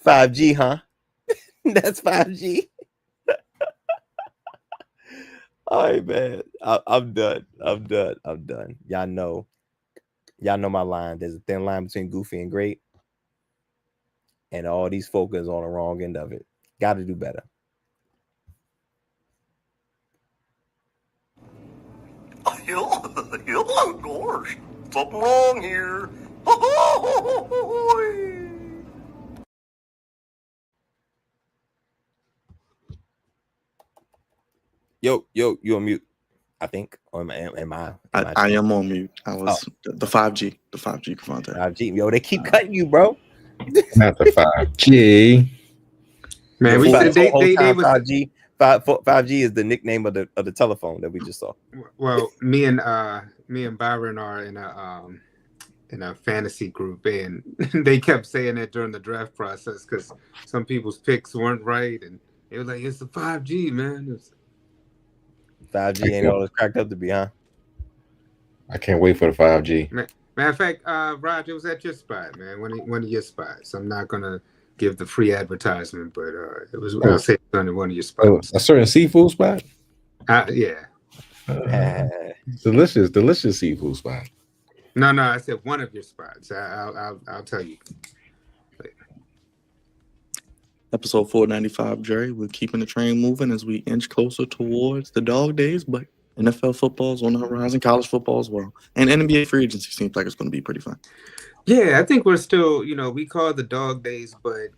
5G, huh? That's 5G. All right, man. I'm done. I'm done. Y'all know my line. There's a thin line between goofy and great. And all these folk is on the wrong end of it. Got to do better. Oh, gosh, something wrong here. Yo, you on mute? I think. Or am I? I am on mute. I was the 5G Cavante. 5G. Yo, they keep cutting you, bro. Not the 5G. Man, we said they was 5G. 5G is the nickname of the telephone that we just saw. Well, me and Byron are in a fantasy group, and they kept saying that during the draft process because some people's picks weren't right, and it was like, it's the 5G, man. 5G ain't all it's cracked up to be, huh? I can't wait for the 5G. Matter of fact, Roger, it was at your spot, man. One of your spots. I'm not gonna give the free advertisement, but it was. I'll say it's under one of your spots. A certain seafood spot. Yeah. Delicious seafood spot. No, I said one of your spots. I'll tell you. Episode 495, Jerry. We're keeping the train moving as we inch closer towards the dog days, but NFL football's on the horizon, college football as well. And NBA free agency seems like it's going to be pretty fun. Yeah, I think we're still, we call it the dog days, but,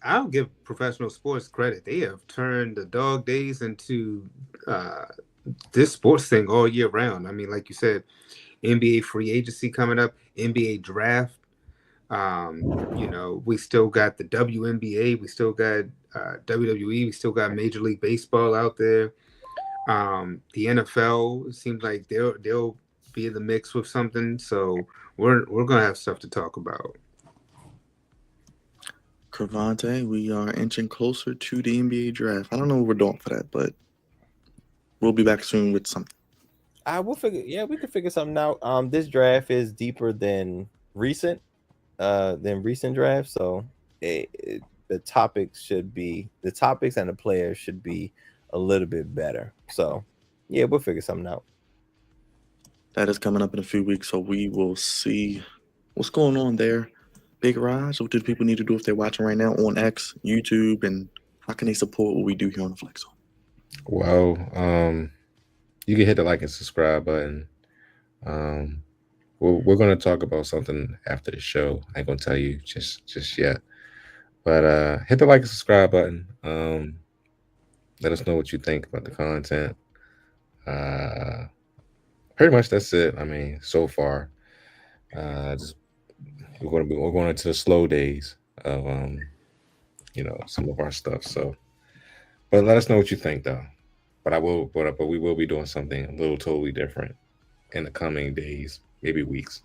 I'll give professional sports credit. They have turned the dog days into this sports thing all year round. I mean, like you said, NBA free agency coming up, NBA draft. We still got the WNBA, we still got WWE, we still got Major League Baseball out there. The NFL, it seems like they'll be in the mix with something. So we're gonna have stuff to talk about. Cravante, we are inching closer to the NBA draft. I don't know what we're doing for that, but we'll be back soon with something. We'll figure. Yeah, we can figure something out. This draft is deeper than recent drafts, so the topics and the players should be a little bit better. So yeah, we'll figure something out. That is coming up in a few weeks, so we will see what's going on there. Big Raj, what do people need to do if they're watching right now on X, YouTube, and how can they support what we do here on the Flex Zone? Well, you can hit the like and subscribe button. We're going to talk about something after the show. I ain't going to tell you just yet. But hit the like and subscribe button. Let us know what you think about the content. Pretty much that's it. I mean, so far, we're going into the slow days of some of our stuff. So, but let us know what you think, though. But we will be doing something a little totally different in the coming days, maybe weeks.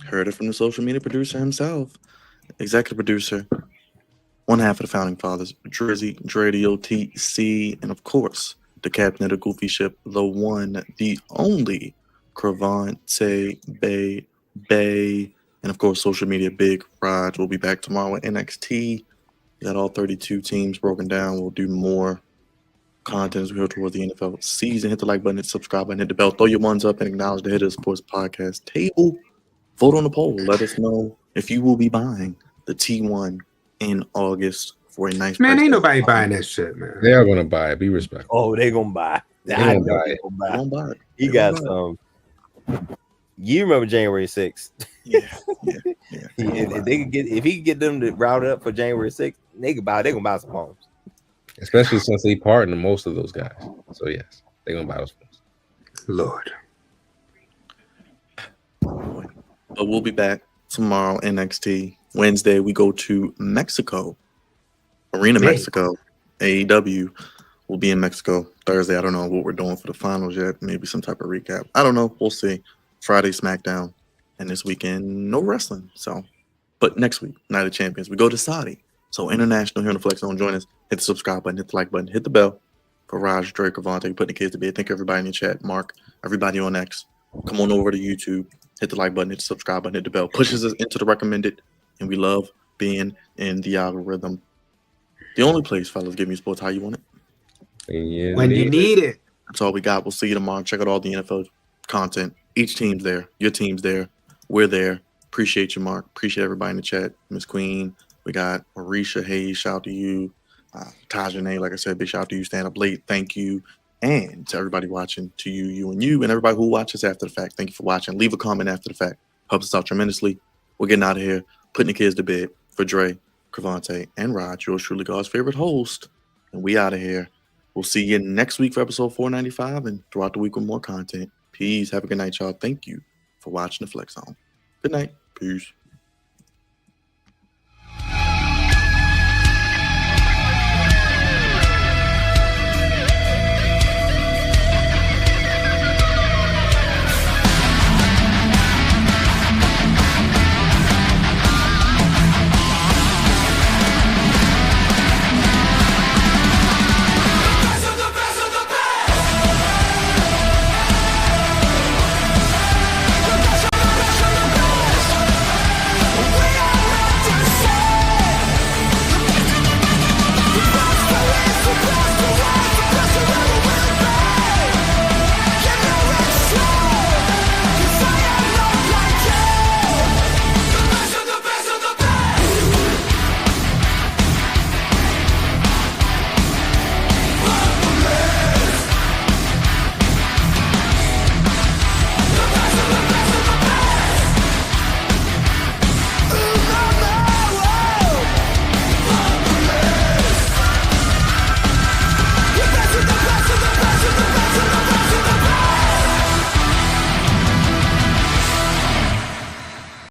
Heard it from the social media producer himself, executive producer, one half of the founding fathers, Drizzy, Dre the OTC, and of course, the captain of the goofy ship, the one, the only, Cravante Bay, and of course, social media Big Raj. We'll be back tomorrow with NXT. We got all 32 teams broken down. We'll do more content as we go towards the NFL season. Hit the like button, hit the subscribe button, hit the bell, throw your ones up, and acknowledge the Hitters Sports Podcast table. vote on the poll. Let us know if you will be buying the T1 in August for a nice Man, price ain't tag. nobody buying that shit, man. They are gonna buy it. Be respectful. Oh, they gonna buy. They I gonna know buy they it. gonna They buy. gonna buy it. He They got gonna buy some. You remember January 6th? Yeah. They gonna buy If they could get, if he could get them to route it up for January 6th, they could buy. They gonna buy some phones. Especially since they partner most of those guys. So yes, they're gonna buy those phones. Lord. But we'll be back tomorrow. NXT Wednesday. We go to Mexico, Arena Hey. Mexico. AEW will be in Mexico Thursday. I don't know what we're doing for the finals yet. Maybe some type of recap. I don't know. We'll see. Friday SmackDown, and this weekend no wrestling. So, but next week Night of Champions we go to Saudi. So international here on the Flex Zone. Join us. Hit the subscribe button. Hit the like button. Hit the bell. For Raj, Drake, Avante, putting the kids to bed. Thank everybody in the chat. Mark, everybody on X. Come on over to YouTube. Hit the like button. Hit the subscribe button. Hit the bell. Pushes us into the recommended, and we love being in the algorithm. The only place, fellas, give me sports how you want it. When you need it. That's all we got. We'll see you tomorrow. Check out all the NFL content. Each team's there. Your team's there. We're there. Appreciate you, Mark. Appreciate everybody in the chat. Miss Queen. We got Marisha Hayes. Shout out to you. Tajane, like I said, big shout out to you. Stand up late. Thank you. And to everybody watching, to you, and everybody who watches after the fact. Thank you for watching. Leave a comment after the fact. Helps us out tremendously. We're getting out of here. Putting the kids to bed. For Dre, Cravante, and Raj, yours truly, God's favorite host. And we out of here. We'll see you next week for episode 495 and throughout the week with more content. Peace. Have a good night, y'all. Thank you for watching the Flex Zone. Good night. Peace.